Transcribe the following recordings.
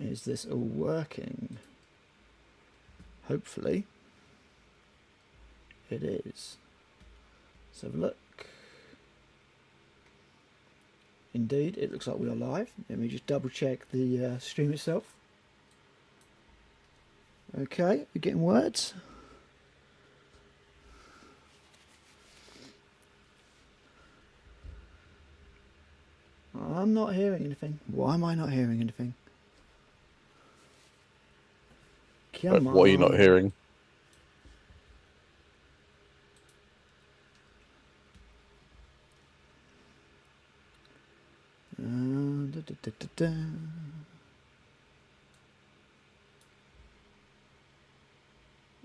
Is this all working? Hopefully it is. Let's have a look. Indeed, it looks like we are live. Let me just double check the stream itself. Okay, we're getting words. I'm not hearing anything. Why am I not hearing anything? Come on. What are you not hearing?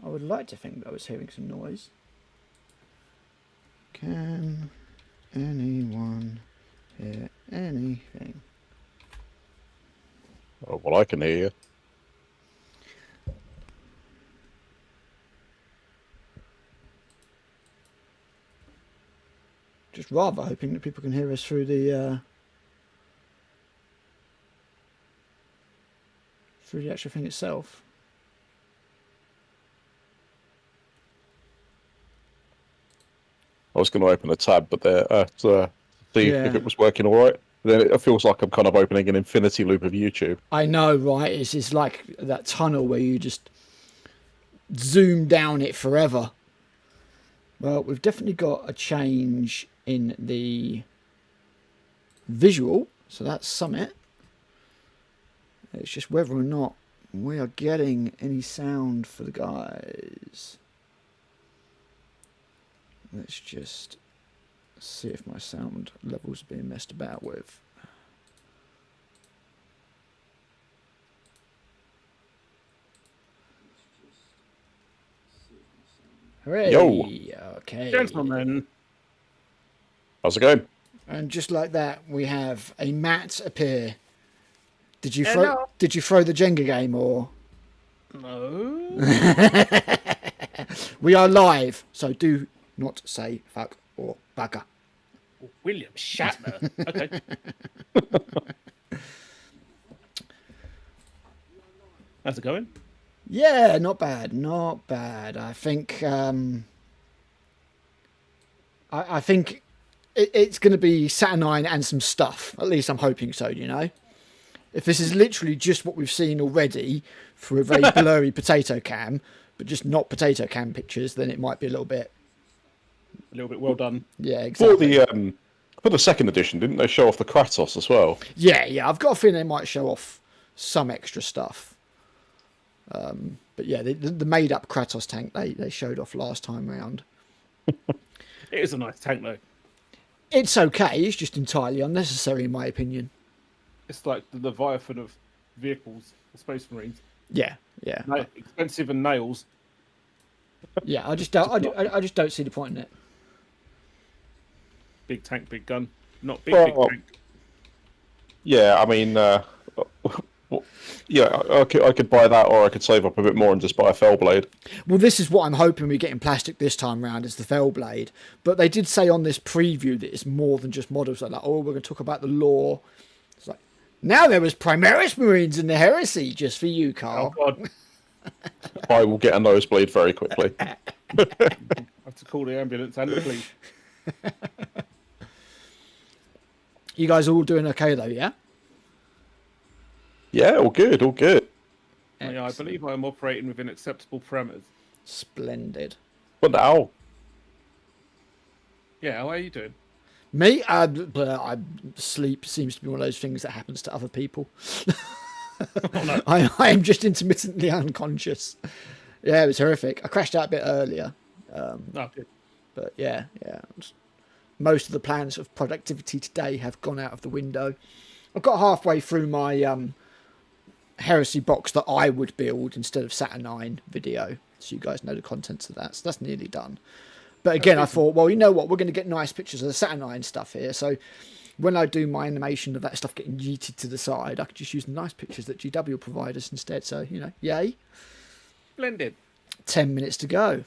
I would like to think that I was hearing some noise. Can anyone hear anything? Oh, well, I can hear you. Just rather hoping that people can hear us through the actual thing itself. I was going to open a tab, but there to see Yeah. if it was working all right. Then it feels like I'm kind of opening an infinity loop of YouTube. I know, right? It's like that tunnel where you just zoom down it forever. Well, we've definitely got a change in the visual, so that's summit. It's just whether or not we are getting any sound for the guys. Let's just see if my sound level's being messed about with. Hooray! Yo. Okay. Gentlemen. How's it going? And just like that, we have a mat appear. Did you Hello. throw the Jenga game or? No. We are live, so do not say fuck or bugger. William Shatner. Okay. How's it going? Yeah, not bad, not bad. I think I think it's going to be Saturnine and some stuff. At least I'm hoping so. You know, if this is literally just what we've seen already for a very blurry potato cam, but just not potato cam pictures, then it might be a little bit. A little bit well done. Yeah, exactly. For the second edition, didn't they show off the Kratos as well? Yeah. I've got a feeling they might show off some extra stuff. But yeah, the made-up Kratos tank they showed off last time round. It is a nice tank, though. It's okay. It's just entirely unnecessary, in my opinion. It's like the Leviathan of vehicles, the Space Marines. Yeah. Expensive and nails. Yeah, I just don't see the point in it. Big tank, big gun. Not big, Well, big tank. Yeah, I mean, yeah, I could buy that, or I could save up a bit more and just buy a fell blade. Well, this is what I'm hoping we get in plastic this time round is the fell blade. But they did say on this preview that it's more than just models. Like, oh, we're going to talk about the lore. It's like, now there was Primaris Marines in the Heresy just for you, Karl. Oh, God. I will get a nosebleed very quickly. I have to call the ambulance and the police. You guys are all doing okay, though, yeah? Yeah, all good, all good. Yeah, I believe I am operating within acceptable parameters. Splendid. But now, Yeah, how are you doing? Me, sleep seems to be one of those things that happens to other people. Oh, no. I am just intermittently unconscious. Yeah, it was horrific. I crashed out a bit earlier. Oh, good. But yeah. Most of the plans of productivity today have gone out of the window. I've got halfway through my Heresy box that I would build instead of Saturnine video. So you guys know the contents of that. So that's nearly done. But again, I thought, well, you know what? We're going to get nice pictures of the Saturnine stuff here. So when I do my animation of that stuff getting yeeted to the side, I could just use the nice pictures that GW provide us instead. So, you know, yay. Splendid. 10 minutes to go.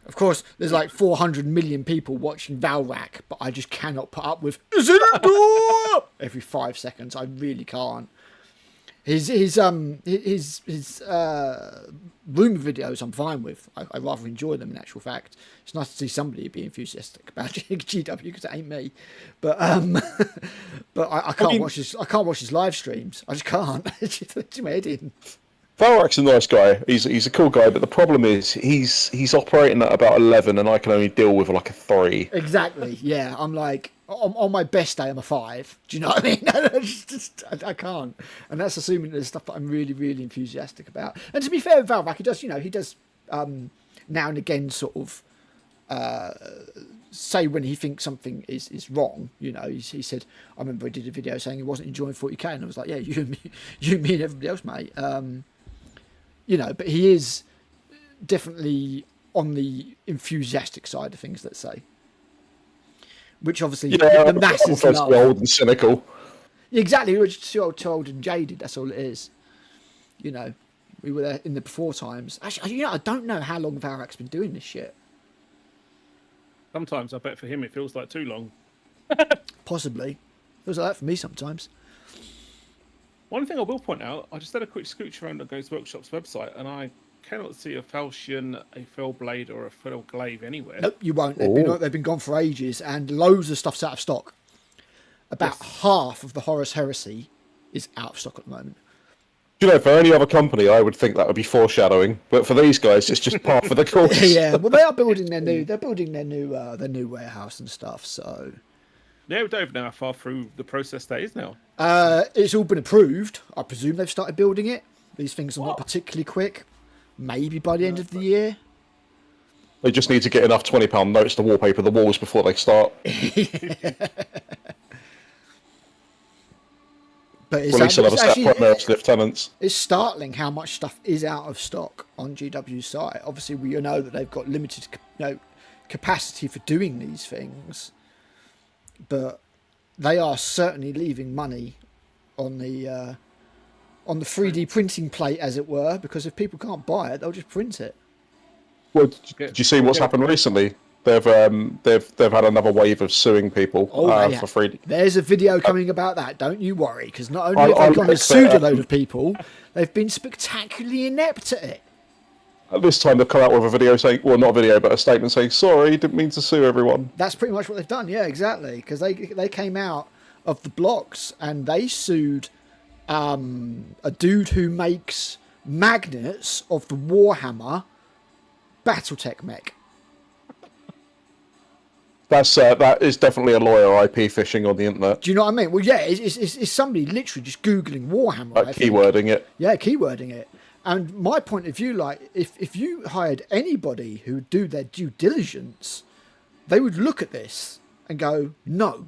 Of course, there's like 400 million people watching Valrak, but I just cannot put up with "Is it a door?" every 5 seconds. I really can't. His rumor videos I'm fine with. I rather enjoy them in actual fact. It's nice to see somebody be enthusiastic about GW because it ain't me. But but I can't watch his. I can't watch his live streams. I just can't. It's just my head in. Valrak's a nice guy. He's a cool guy, but the problem is he's operating at about 11, and I can only deal with like a 3. Exactly. Yeah, I'm like on my best day I'm a 5. Do you know what I mean? I can't, and that's assuming there's stuff that I'm really really enthusiastic about. And to be fair with Valrak, he does now and again sort of say when he thinks something is wrong. You know, he said, I remember he did a video saying he wasn't enjoying 40k, and I was like, yeah, you me and everybody else, mate. You know, but he is definitely on the enthusiastic side of things, let's say. Which obviously the masses love. Old and cynical. Exactly, we're just too old and jaded, that's all it is. You know, we were there in the before times. Actually, I don't know how long Valrak's been doing this shit. Sometimes I bet for him it feels like too long. Possibly. Feels like that for me sometimes. One thing I will point out, I just had a quick scooch around the Games Workshop's website, and I cannot see a falchion, a fell blade, or a fell glaive anywhere. Nope, you won't. They've been gone for ages, and loads of stuff's out of stock. About half of the Horus Heresy is out of stock at the moment. You know, for any other company, I would think that would be foreshadowing, but for these guys, it's just part of the course. Yeah, well, they are building their new warehouse and stuff. So Yeah, we don't even know how far through the process that is now. it's all been approved. I presume they've started building it. These things are not particularly quick. Maybe by the end of the year. They just need to get enough £20 notes to wallpaper the walls before they start. But Release another separate nurse lieutenants. It's startling how much stuff is out of stock on GW's site. Obviously, we know that they've got limited capacity for doing these things, but they are certainly leaving money on the 3D printing plate, as it were, because if people can't buy it, they'll just print it. Well, did you see what's happened recently? They've had another wave of suing people for 3D. There's a video coming about that. Don't you worry, because not only have they gone and sued a load of people, they've been spectacularly inept at it. At this time, they've come out with a video saying, well, not a video, but a statement saying, sorry, didn't mean to sue everyone. That's pretty much what they've done. Yeah, exactly. Because they came out of the blocks and they sued a dude who makes magnets of the Warhammer Battletech mech. That is definitely a lawyer IP fishing on the internet. Do you know what I mean? Well, yeah, it's somebody literally just Googling Warhammer. Like keywording it. Yeah, keywording it. And my point of view, like, if you hired anybody who would do their due diligence, they would look at this and go, no,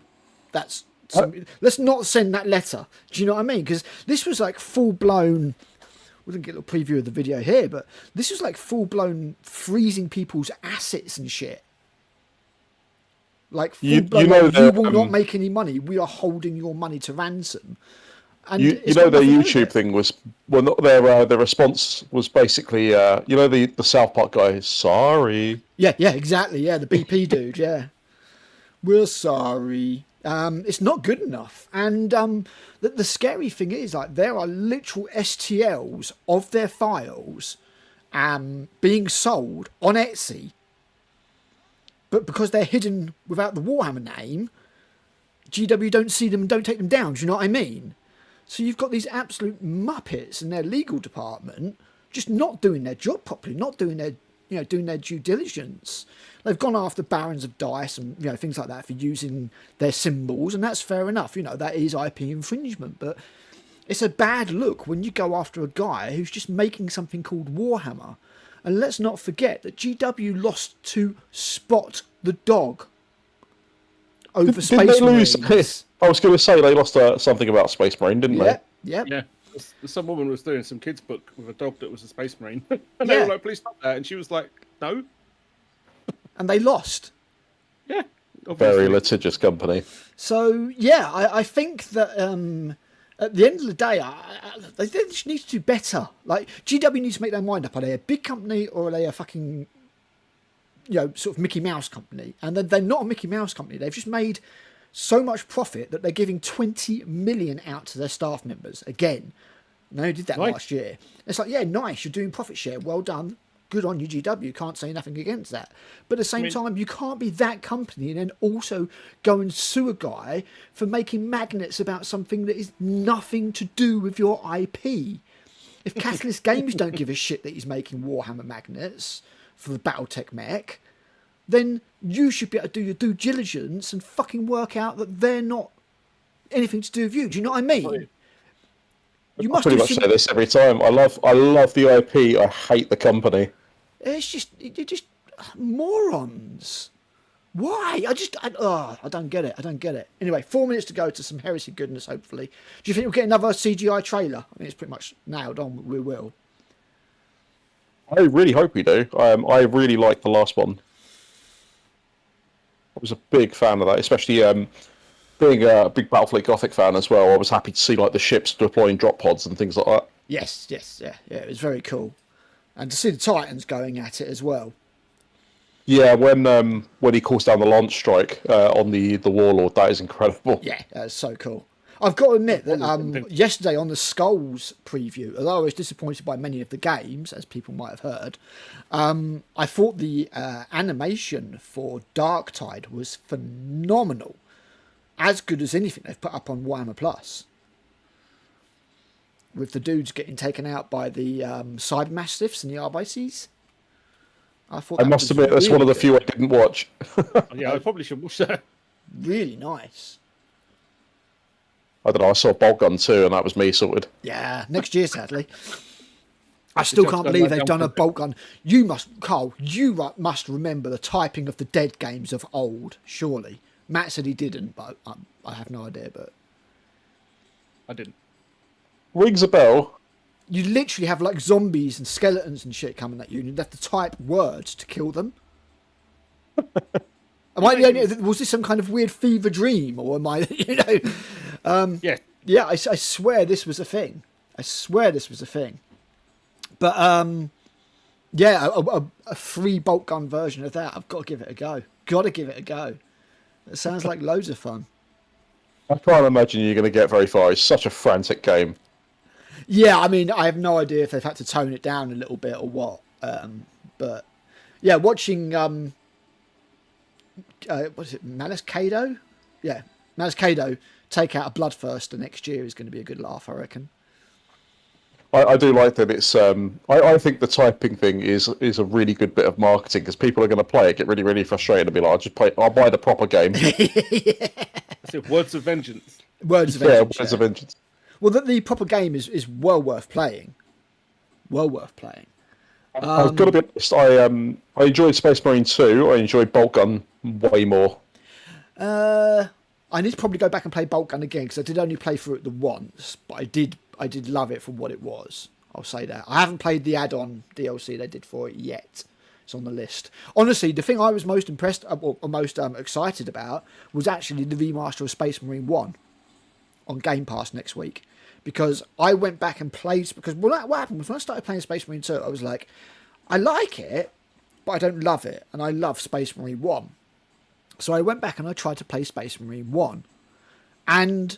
let's not send that letter. Do you know what I mean? Because this was like full-blown... We didn't get a little preview of the video here, but this was like full-blown freezing people's assets and shit. Like, you will not make any money. We are holding your money to ransom. And their YouTube thing was, well, their response was basically, the South Park guy, sorry. Yeah, exactly. Yeah, the BP dude. Yeah, we're sorry. It's not good enough. And the scary thing is, like, there are literal STLs of their files being sold on Etsy. But because they're hidden without the Warhammer name, GW don't see them and don't take them down. Do you know what I mean? So you've got these absolute muppets in their legal department just not doing their job properly, not doing their due diligence. They've gone after Barons of Dice and things like that for using their symbols, and that's fair enough. That is IP infringement, but it's a bad look when you go after a guy who's just making something called Warhammer. And let's not forget that GW lost to Spot the Dog over Space Marines. I was going to say they lost something about Space Marine, didn't they? Yeah. Some woman was doing some kids' book with a dog that was a Space Marine. And they were like, please stop that. And she was like, no. And they lost. Yeah. Obviously. Very litigious company. So, yeah, I think that... at the end of the day, they just need to do better. Like, GW needs to make their mind up. Are they a big company or are they a fucking, sort of Mickey Mouse company, and they're not a Mickey Mouse company. They've just made so much profit that they're giving 20 million out to their staff members. Again, they did that last year. It's like, yeah, nice, you're doing profit share, well done, good on you, GW, can't say nothing against that. But at the same time, you can't be that company and then also go and sue a guy for making magnets about something that is nothing to do with your IP. If Catalyst Games don't give a shit that he's making Warhammer magnets for the Battletech mech, then you should be able to do your due diligence and fucking work out that they're not anything to do with you. Do you know what I mean? You must pretty much say this every time. I love the IP. I hate the company. You're just morons. Why? I don't get it. I don't get it. Anyway, 4 minutes to go to some Heresy goodness, hopefully. Do you think we'll get another CGI trailer? I mean, it's pretty much nailed on. We will. I really hope we do. I really liked the last one. I was a big fan of that, especially being a big Battlefleet Gothic fan as well. I was happy to see like the ships deploying drop pods and things like that. Yes, yeah. It was very cool, and to see the Titans going at it as well. Yeah, when he calls down the launch strike on the Warlord, that is incredible. Yeah, that's so cool. I've got to admit that yesterday on the Skulls preview, although I was disappointed by many of the games, as people might have heard, I thought the animation for Darktide was phenomenal. As good as anything they've put up on Warhammer Plus. With the dudes getting taken out by the Cybermastiffs and the Arbices. I must admit, that's one of the few I didn't watch. Yeah, I probably should watch that. Really nice. I don't know, I saw Bolt Gun 2 and that was me sorted. Yeah, next year, sadly. I still can't believe they've done a bolt gun. Karl, you must remember the typing of the Dead games of old, surely. Matt said he didn't, but I have no idea. But I didn't. Rings a bell. You literally have like zombies and skeletons and shit coming at you, and you'd have to type words to kill them. Was this some kind of weird fever dream, or am I, Yeah, I swear this was a thing. But a free bolt gun version of that. I've got to give it a go. It sounds like loads of fun. I can't imagine you're going to get very far. It's such a frantic game. Yeah, I mean, I have no idea if they've had to tone it down a little bit or what. But yeah, watching what is it, Malice Kado? Yeah, Malice Kado take out a Bloodthirster next year is going to be a good laugh, I reckon. I do like that it's I think the typing thing is a really good bit of marketing because people are going to play it, get really, really frustrated and be like, I'll buy the proper game. Yeah. Words of Vengeance. Words of Vengeance. Well, the proper game is well worth playing. I've got to be honest, I enjoyed Space Marine 2, I enjoyed Bolt Gun way more. I need to probably go back and play Bolt Gun again because I did only play through it the once, but I did love it for what it was. I'll say that. I haven't played the add-on DLC they did for it yet. It's on the list. Honestly, the thing I was most impressed or most excited about was actually the remaster of Space Marine 1 on Game Pass next week. Because I went back and played... Because what happened was when I started playing Space Marine 2, I was like, I like it, but I don't love it. And I love Space Marine 1. So I went back and I tried to play Space Marine 1. And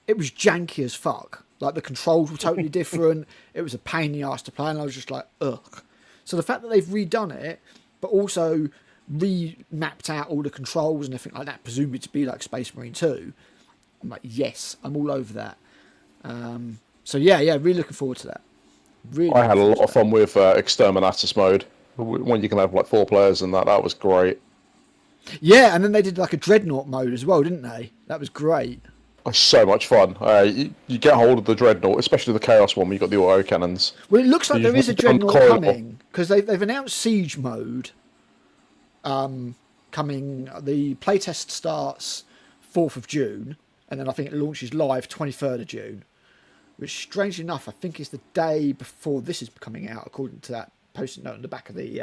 it was janky as fuck. Like, the controls were totally different. It was a pain in the ass to play, and I was just like, ugh. So the fact that they've redone it, but also remapped out all the controls and everything like that, presumably to be like Space Marine 2, I'm like, yes, I'm all over that. So yeah, really looking forward to that. Really, I had a lot of fun with Exterminatus mode, when you can have like 4 players and that was great. Yeah, and then they did like a Dreadnought mode as well, didn't they? That was great. It's so much fun. You get hold of the Dreadnought, especially the Chaos one where you got the auto cannons. Well, it looks like there is a Dreadnought coming because they've announced Siege mode coming. The playtest starts 4th of June, and then I think it launches live 23rd of June, which strangely enough I think is the day before this is coming out, according to that post-it note on the back of the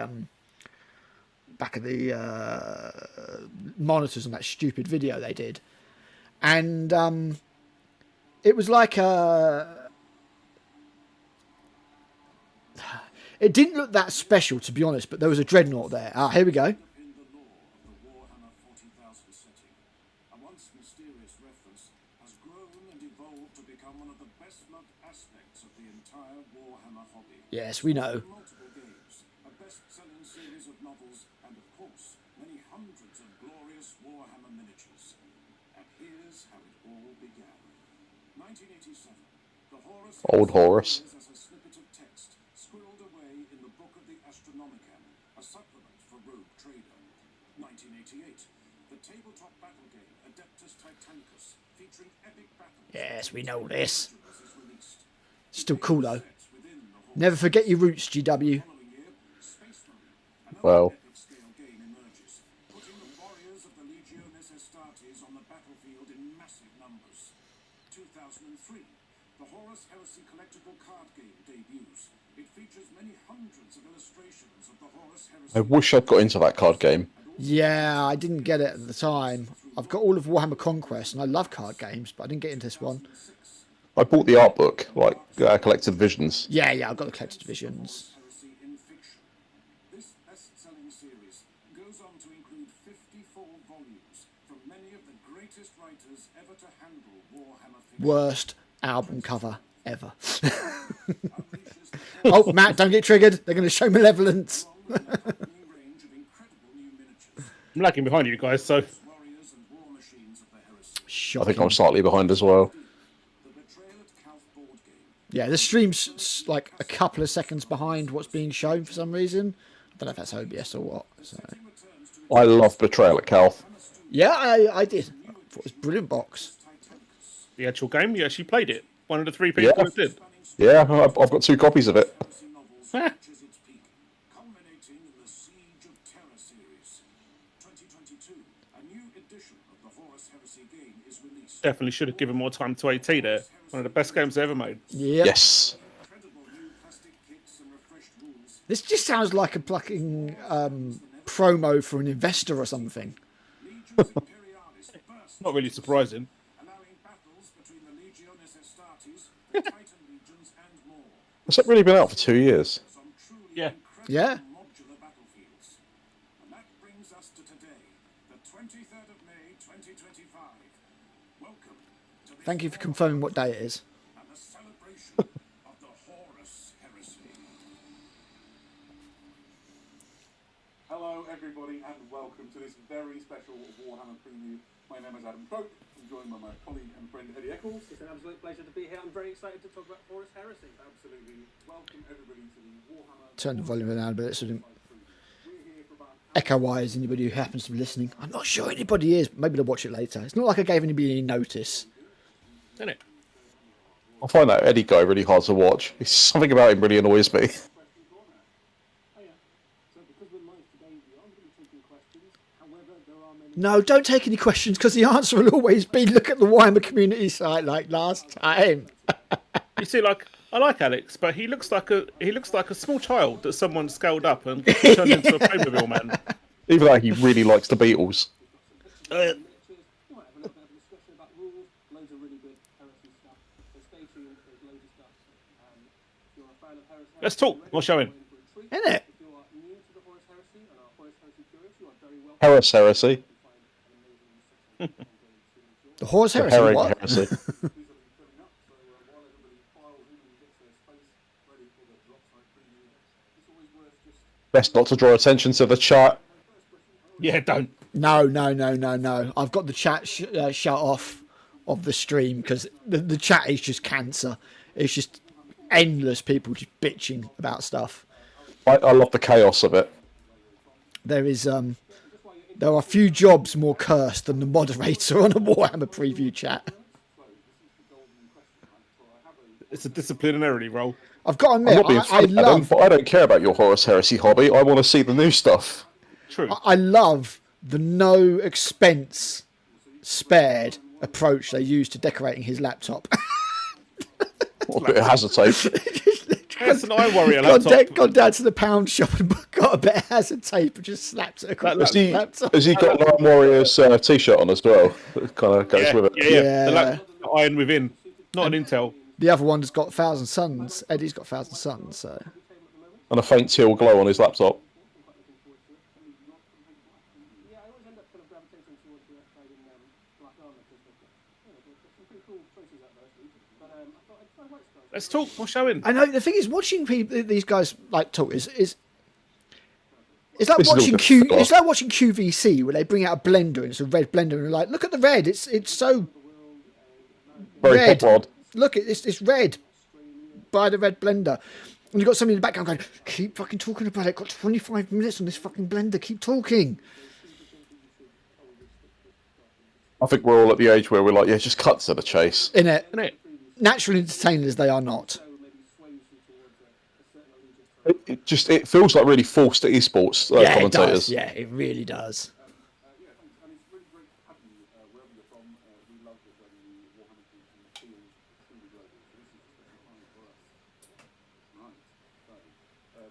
monitors on that stupid video they did. And it was like It didn't look that special, to be honest, but there was a dreadnought there. Ah, here we go. In the lore of the Warhammer 40,000 setting, a once mysterious reference has grown and evolved to become one of the best-loved aspects of the entire Warhammer hobby. Yes, we know. Multiple games, a best-selling series of novels, and of course, many hundreds of glorious Warhammer miniatures. And here's how it all began. 1987. The Horus Old Horus. appears as a snippet of text squirreled away in the Book of the Astronomicon, a supplement for Rogue Trader. 1988. The tabletop battle game Adeptus Titanicus, featuring epic battles. Yes, we know this. is released. Still cool, though. Sets within the Horus. Never forget your roots, GW. Following year, Space Marine, another Well. epic scale game emerges, putting the warriors of the Legiones Astartes on the battlefield in massive numbers. 2003, the Horus Heresy collectible card game debuts. It features many hundreds of illustrations of the Horus Heresy. I wish I'd got into that card game. Yeah, I didn't get it at the time. I've got all of Warhammer Conquest, and I love card games, but I didn't get into this one. I bought the art book, like Collected Visions. Yeah, I've got the collected divisions. Heresy in fiction. This best-selling series goes on to include 54 volumes from many of the greatest writers ever to handle Warhammer fiction. Worst album cover ever. Oh, Matt, don't get triggered. They're going to show malevolence. New range of incredible new miniatures. I'm lagging behind you guys, so Warriors and war machines of the Heresy. I Shocking. think I'm slightly behind as well. The Betrayal at Calf board game. Yeah, the stream's like a couple of seconds behind what's being shown for some reason. I don't know if that's OBS or what. So. I love Betrayal at Calf. Yeah, I did. I thought it was a brilliant box. the actual game, you actually played it. One of the 3 people that did. Yeah, I've got 2 copies of it. Ah. Reaches its peak, culminating in the Siege of Terror series. 2022, a new edition of the Horus Heresy game is released. Definitely should have given more time to AT there. One of the best games they ever made. Yeah. Yes. Incredible new plastic kits and refreshed rules. This just sounds like a fucking promo for an investor or something. Legions Imperialis burst, Not really surprising. allowing battles between the Legiones Astartes, the Titan legions, and more. Has that really been out for 2 years? Some truly Yeah. incredible Yeah. modular battlefields. And that brings us to today, the 23rd of May, 2025. Welcome to the Thank you for confirming what day it is. and the celebration of the Horus Heresy. Hello, everybody, and welcome to this very special Warhammer preview. My name is Adam Croak. I'm joined by my colleague and friend Eddie Eccles. It's an absolute pleasure to be here. I'm very excited to talk about Horus Heresy. Absolutely. Welcome, everybody, to the Warhammer. Turn the volume down a bit so it doesn't We're here for about echo-wise anybody who happens to be listening. I'm not sure anybody is. Maybe they'll watch it later. It's not like I gave anybody any notice. Isn't it? I find that Eddie guy really hard to watch. It's something about him really annoys me. Oh yeah. So because we're live today, we aren't going to be taking questions. However, there are many. No, don't take any questions because the answer will always be look at the Warhammer community site like last time. You see, like I like Alex, but he looks like a small child that someone scaled up and turned into a Playmobil man. Even though he really likes the Beatles. Uh, We might have a little bit of a discussion about rules. Loads of really good Heresy stuff. So stay tuned. There's loads of stuff. If you're a fan of Heresy, Let's talk. I'll show him. Isn't it? If you are new to the Horus Heresy and are Horus Heresy curious, you are very welcome. Horus Heresy. You can find an amazing section on going to enjoy. The Horus Heresy, Herring what? Heresy. these will be putting up. So while everybody files in and gets their space ready for the drop site preview, it's always worth just Best not to draw attention to the chat. Yeah, don't. No. I've got the chat shut off of the stream because the chat is just cancer. It's just endless people just bitching about stuff. I love the chaos of it. There are few jobs more cursed than the moderator on a Warhammer preview chat. It's a disciplinary role. I've got to I'm admit, not being I funny, Adam, love but I don't care about your Horus Heresy hobby. I want to see the new stuff. True. I love the no expense spared approach they use to decorating his laptop. What a bit of hazard tape. That's an iWarrior Gone laptop. down to the pound shop and got a bit of hazard tape and just slapped it across Has the he, laptop. has he got Lime Warrior's t-shirt on as well? That kind of goes Yeah, with it. yeah. The Yeah. iron within, not an Intel. The other one's got 1,000 Suns. Eddie's got 1,000 Suns, so and a faint teal glow on his laptop. I'm quite looking forward to it. Yeah, I always end up kind of gravitating towards the upside in Black Armor because there's some pretty cool choices out there. But I thought I'd try White Scars. Let's talk. We're showing. I know the thing is, watching people, these guys like talk is it's like This is all watching good It's stuff. like watching QVC where they bring out a blender and it's a red blender and they're like, look at the red, it's so Very red. hot rod. Look, it's red by the red blender. And you've got somebody in the background going, keep fucking talking about it. Got 25 minutes on this fucking blender. Keep talking. I think we're all at the age where we're like, yeah, just cut to the chase. In it, Isn't it? natural entertainers they are not. It feels like really forced esports Yeah, it commentators. does. Yeah, it really does. Yeah, thanks. And it's really great to have you wherever you're from. We love it when the Warhammer community feels truly global. So this is just a time for us. Right. So,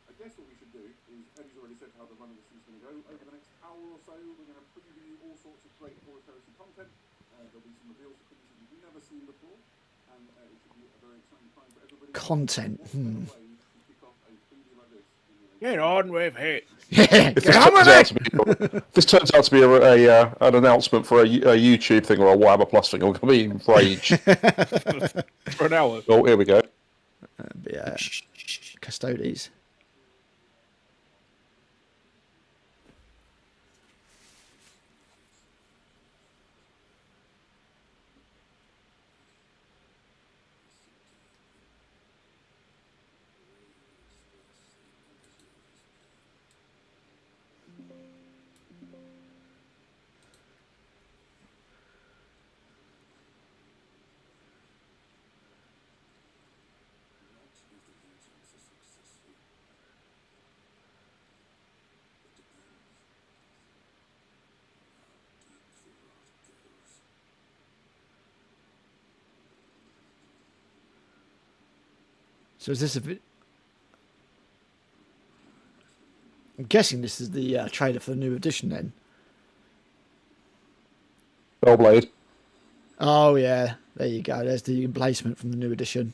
I guess what we should do is, Eddie's already said how the run of the season's going to go. Over the next hour or so, we're going to preview all sorts of great Horus Heresy content. There'll be some reveals of things that you've never seen before, and it should be a very exciting time for everybody. Content. Get on with it. Yeah, If get on with it. if this turns out to be an announcement for a YouTube thing or a Warhammer Plus thing, I'm going to be enraged. For an hour. Oh, here we go. Yeah, Custodes. So is this a bit? I'm guessing this is the trailer for the new edition then. Bellblade. Oh yeah, there you go. There's the emplacement from the new edition.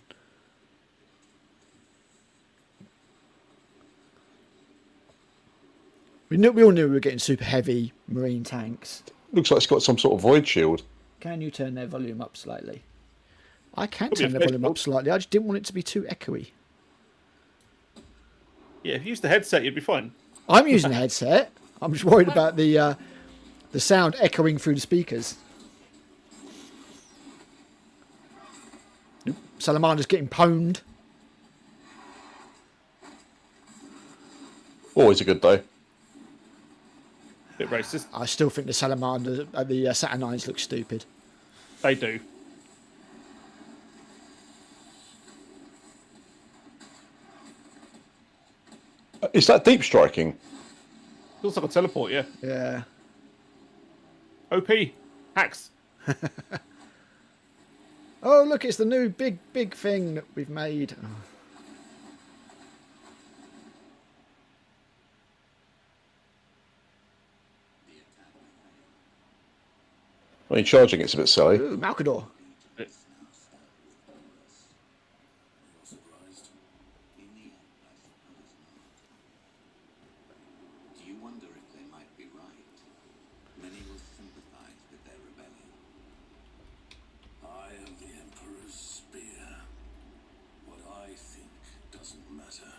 We all knew we were getting super heavy marine tanks. Looks like it's got some sort of void shield. Can you turn their volume up slightly? I can Could be turn a the volume Facebook. up slightly. I just didn't want it to be too echoey. Yeah, if you used the headset, you'd be fine. I'm using a headset. I'm just worried about the sound echoing through the speakers. Oop, Salamander's getting pwned. Always a good day. Bit racist. I still think the Salamanders, the Saturnines look stupid. They do. Is that deep striking? Feels like a teleport, yeah. Yeah. OP. Hacks. Oh, look, it's the new big thing that we've made. Oh. I mean, charging it's a bit silly. Ooh, Malkador. Do you wonder if they might be right? Many will sympathize with their rebellion. I am the Emperor's spear. What I think doesn't matter.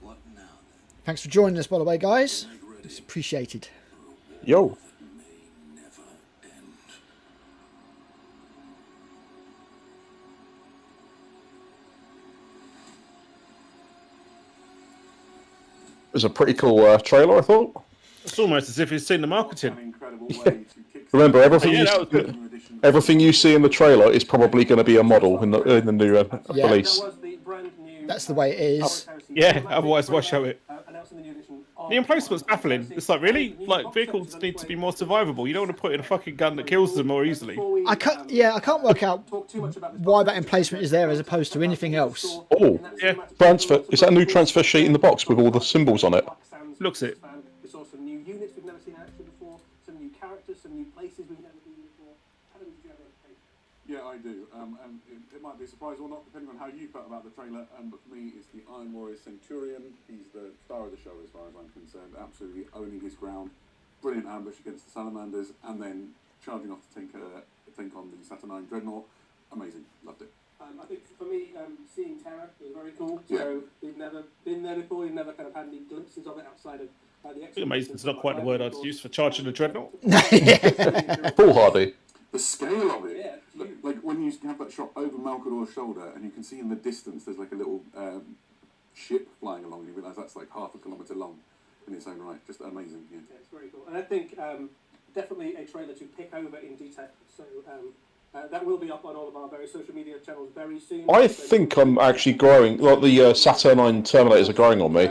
What now then? Thanks for joining us, by the way, guys. It's appreciated. Yo. May never end. It was a pretty cool trailer, I thought. It's almost as if he's seen the An marketing. incredible way to kick Remember, everything, Yeah, that was good. everything you see in the trailer is probably going to be a model in the new Yeah. release. That was the brand new. That's the way it is. Horus Heresy. Yeah, otherwise why show it? Announcing the new edition of The emplacement's Horus baffling. Heresy. It's like, really? The new Like, box vehicles set need to be is more survivable. You don't want to put in a fucking gun that kills them more easily. Before we, I can't work out talk too much about this why box that set, emplacement is there as opposed to anything else. Oh, Yeah. transfer. Is that a new transfer sheet in the box with all the symbols on it? Looks it. We saw some new units we've never seen in action before, some new characters, some new places we've never been before. Adam, did you have any take? Yeah, I do. And it might be a surprise or not, depending on how you felt about the trailer. But for me, it's the Iron Warrior Centurion. He's the star of the show, as far as I'm concerned. Absolutely owning his ground. Brilliant ambush against the Salamanders, and then charging off to tank on the Saturnine Dreadnought. Amazing. Loved it. I think for me, seeing Terra was very cool. So we've never been there before. We've never kind of had any glimpses of it outside of the I think amazing is not quite the word I'd use for charging a dreadnought. Foolhardy. The scale of it, Yeah, like when you have that shot over Malcador's shoulder, and you can see in the distance there's like a little ship flying along, and you realise that's like half a kilometre long in its own right. Just amazing. Yeah, it's very cool. And I think definitely a trailer to pick over in detail. So that will be up on all of our various social media channels very soon. I think I'm actually growing. Like the Saturnine Terminators are growing on me.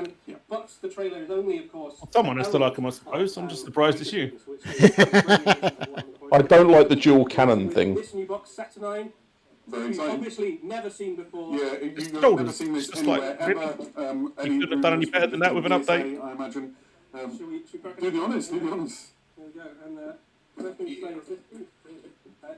But the trailer is only, of course. Someone has to like them, I suppose. I'm just surprised it's you. I don't like the dual cannon thing. This new box, Saturnine, very we've exciting. obviously never seen before. Yeah, you've shoulders. never seen this Just like, anywhere ever. You couldn't have done any better than that with an update. I imagine. Should we crack Do it? the honours. Do the honours. There we go. And first thing to say is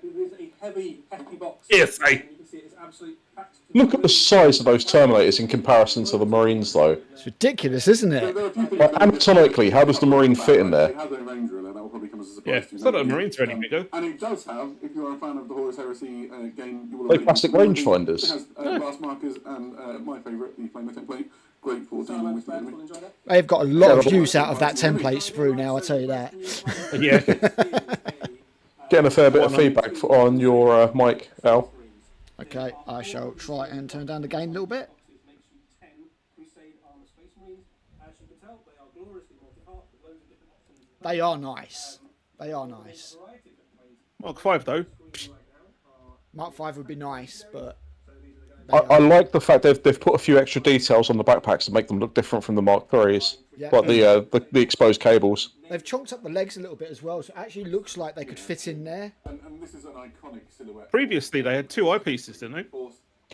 it is a heavy, hefty box. Yes, And you can see it's absolutely packed. Look at the size of those Terminators in comparison to the Marines, though. It's ridiculous, isn't it? Like, anatomically, how does the Marine fit in there? It has a range ruler, that will probably come as a surprise Yeah, to you. it's not that the Marines are any bigger. And it does have, if you are a fan of the Horus Heresy game, you will Like have plastic rangefinders. It has glass markers and my favourite, the Flamer template. Great for dealing with the enemy. Enjoy that. They've got a lot of use out of that template sprue now, I'll tell you that. Yeah. Getting a fair bit of feedback on your mic, Al. Okay, I shall try and turn down the gain a little bit. Makes you 10 Crusade Armour Space Marines. As you can tell, they are gloriously multi-part with loads of different options. They are nice. They are nice. Variety of different ways. Mark 5 though. Mark 5 would be nice, but I like the fact they've put a few extra details on the backpacks to make them look different from the Mark 3s. Yeah. Like the exposed cables. they've chonked up the legs a little bit as well, so it actually looks like they could fit in there. And this is an iconic silhouette. Previously they had 2 eyepieces, didn't they?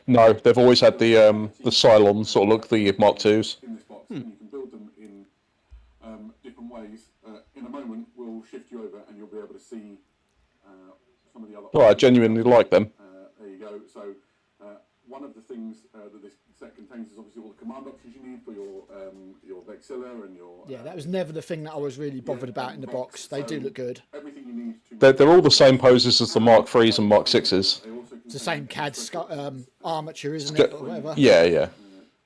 No, they've always had the Cylon sort of look, the Mark 2s. In this box, and you can build them in different ways. In a moment, we'll shift you over, and you'll be able to see some of the other. Oh, I genuinely like them. There you go. So one of the things that this set contains is obviously all the command options you need for your Vexilla and your. Yeah, that was never the thing that I was really bothered about in the box. They do look good. Everything you need to. They're all the same poses as the Mark 3s and Mark 6s. It's the same CAD armature, isn't it? Or whatever. Yeah, yeah.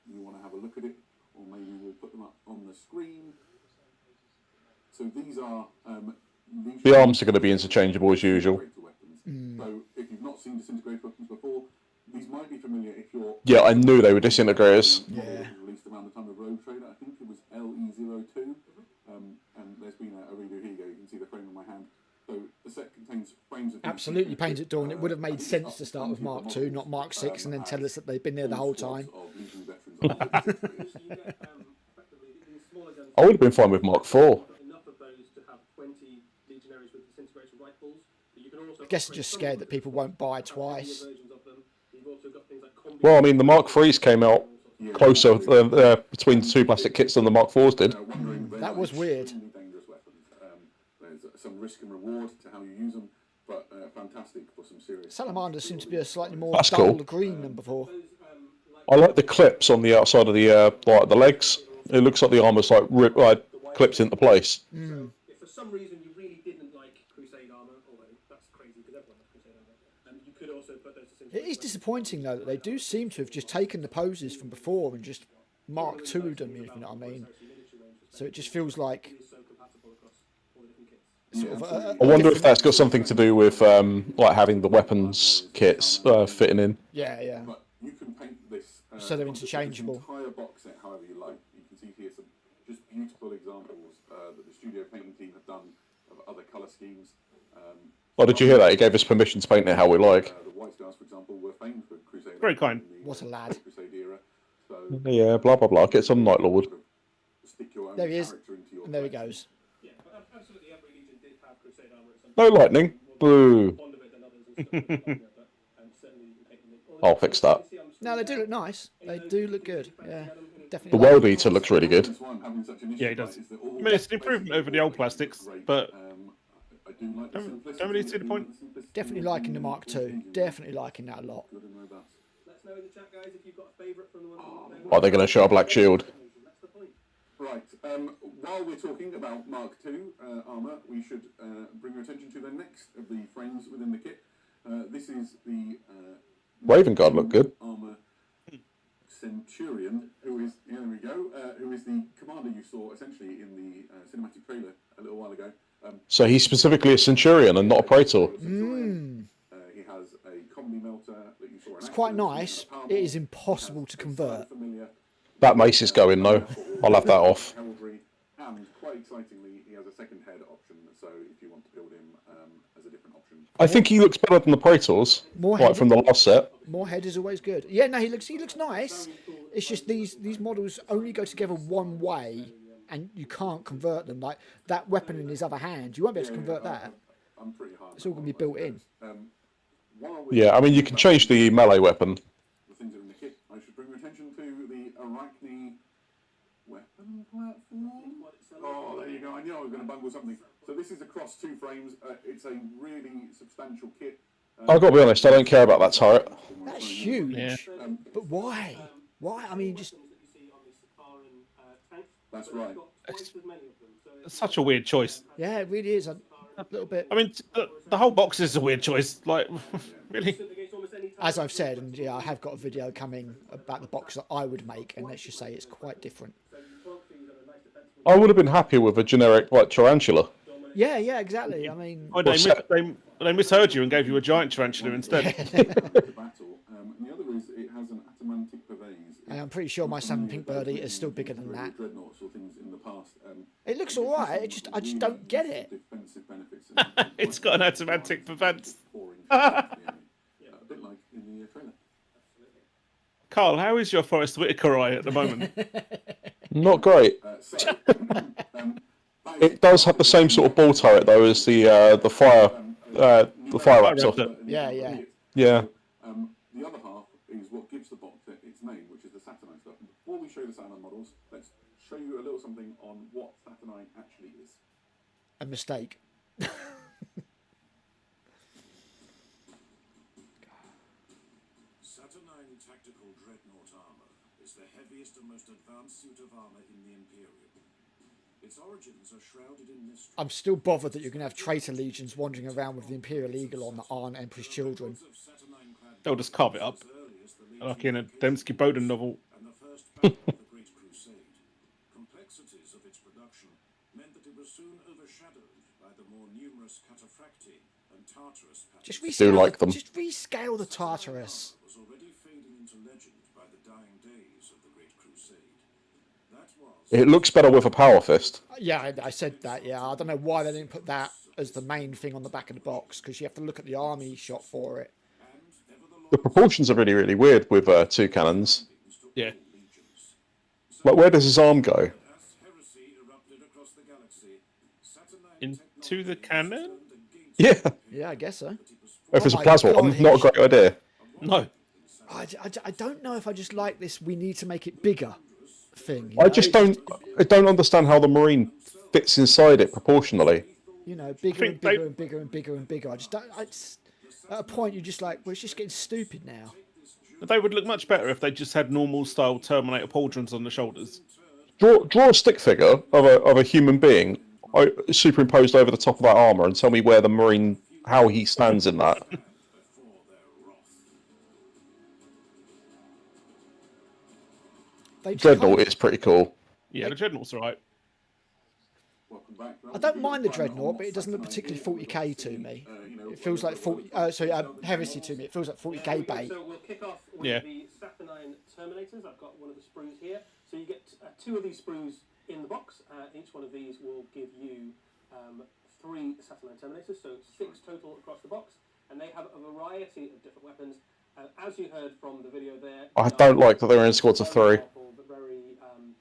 You want to have a look at it, or maybe we'll put them up on the screen. So these are. The arms are going to be interchangeable as usual. So if you've not seen disintegrator weapons before, these might be familiar if you're. Yeah, I knew they were disintegrators. Yeah. Released around the time of Rogue Trader. I think it was LE02. And there's been a redo. Here you go. You can see the frame in my hand. So the set contains frames of. Absolutely painted at dawn. It would have made sense to start with Mark II, not Mark 6, and then tell us that they've been there the whole time. I would have been fine with Mark 4. Enough of those to have 20 legionaries with disintegrator rifles. You can also I guess they're just scared that people won't buy twice. versions of them. You've also got things like combi. Well, I mean, the Mark 3s came out closer between the 2 plastic kits than the Mark 4s did. That was weird. Dangerous weapons. There's some risk and reward to how you use them, but fantastic for some serious. Salamanders seem to be a slightly more That's dull cool. green than before. I like the clips on the outside of the the legs. It looks like the armor's like clips into place. If for some reason you really didn't like Crusade armor, although that's crazy because everyone loves Crusade armor, you could also put those It is disappointing though that they do seem to have just taken the poses from before and just Mark II'd them, if you know what I mean. So it just feels like so compatible across all the different kits. sort of I wonder if that's got something to do with like having the weapons kits fitting in. yeah. But you can paint this. So they're interchangeable. This entire box set, however you like. You can see here some just beautiful examples that the studio painting team have done of other colour schemes. Oh, did you hear that? He gave us permission to paint it how we like. The White Scars, for example, were famed for Crusade. Very kind. in the, What a lad. Crusade era. So Yeah, blah blah blah. Get some Night Lord. stick your own There he is. character into your And there he collection. goes. Yeah, but absolutely every legion did have Crusade armor at some No lightning. Boo. fond of it than others and stuff. But certainly you can paint them. I'll fix that. No, they do look nice. They do look good. Yeah, The definitely. World Eater looks really good. That's why I'm having such an issue Yeah, he with does. it, is that all I mean, it's an the improvement over the basic old plastics, great, but I do like the simplicity. don't really see the point. Definitely liking the Mark II. Definitely liking that a lot. Good and robust. Let us know in the chat, guys, if you've got a favourite from the one that you Are they going to show a black shield? That's the point. Right. While we're talking about Mark II armour, we should bring your attention to the next of the frames within the kit. This is the Raven Guard look good. armour Centurion, who is here we go. Who is the commander you saw essentially in the cinematic trailer a little while ago. So he's specifically a Centurion and not a Praetor. He has a combi melter that you saw. It's quite nice. It is impossible to convert. That mace is going though. I'll have that off. Cavalry, and quite excitingly, he has a second head option. So if you want to build him as a different option, I think he looks better than the Praetors, More like head. from the last set. More head is always good. Yeah, no, he looks nice. It's just these models only go together one way, and you can't convert them. Like that weapon in his other hand, you won't be able to convert that. I'm pretty hard. It's all going to be built in. Yeah, I mean, you can change the melee weapon. The things that are in the kit, I should bring your attention to the Arachne weapon platform. Oh, there you go. I knew I was going to bungle something. So this is across 2 frames. It's a really substantial kit. I've got to be honest, I don't care about that turret. That's huge. Yeah. But why? Why? I mean, just That's right. It's such a weird choice. yeah, it really is a little bit. I mean, the whole box is a weird choice. Like, really. As I've said, and yeah, I have got a video coming about the box that I would make, and let's just say it's quite different. I would have been happier with a generic like tarantula. Yeah, yeah, exactly. I mean, Oh, they misheard you and gave you a giant tarantula instead. Battle. And the other is it has an atamantic purveyance. and I'm pretty sure my Salmon Pink Birdie is still bigger than that. Dreadnoughts or things in the past. It looks all right. I just don't get it. Defensive benefits. It's got an automatic prevent. A bit like in the trailer. Carl, how is your Forrest Whitaker eye at the moment? Not great. It does have the same sort of ball turret though as the fire raptor. Yeah, yeah. Yeah. The other half is what gives the box its name, which is the Saturnine stuff. Before we show the Saturnine models, let's show you a little something on what Saturnine actually is. A mistake. Saturnine Tactical Dreadnought Armor is the heaviest and most advanced suit of armor in the Imperium. Its origins are shrouded in mystery. I'm still bothered that you're going to have traitor legions wandering around with the Imperial Eagle on that aren't Emperor's children. They'll just carve it up, like in a Dembski Bowden novel. And the first battle of the Great Crusade. Complexities of its production meant that it was soon overshadowed by the more numerous Cataphracti and Tartarus patterns. Just Do like them. Just rescale the Tartarus. Was already fading into legend by the dying days of the Great Crusade. That was It looks better with a power fist. Yeah, I said that. Yeah, I don't know why they didn't put that as the main thing on the back of the box, because you have to look at the army shot for it. The proportions are really, really weird with 2 cannons. Yeah. Like, where does his arm go? as heresy erupted across the galaxy. Saturnine Into the cannon? Yeah. Yeah, I guess so. If it's Oh a my plasma God, one, not a great idea. No. I don't know if I just like this. We need to make it bigger thing. you I know? just don't understand how the Marine fits inside it proportionally. You know, bigger think and bigger and bigger and bigger and bigger. I just don't. At a point, you're just like, well, it's just getting stupid now. They would look much better if they just had normal style Terminator pauldrons on the shoulders. Draw a stick figure of a human being superimposed over the top of that armor and tell me where the Marine, how he stands in that. They just Dreadnought can't- is pretty cool. Yeah, the Dreadnought's alright. Welcome back. I don't mind the Dreadnought, but it doesn't look particularly 40k to me. It feels like 40. Heresy to me. It feels like 40k bait. So we'll kick off with Yeah. the Saturnine Terminators. I've got one of the sprues here. So you get 2 of these sprues in the box. Each one of these will give you 3 Saturnine Terminators, so 6 total across the box. And they have a variety of different weapons. As you heard from the video there, I don't like that they're in squads of 3. Very,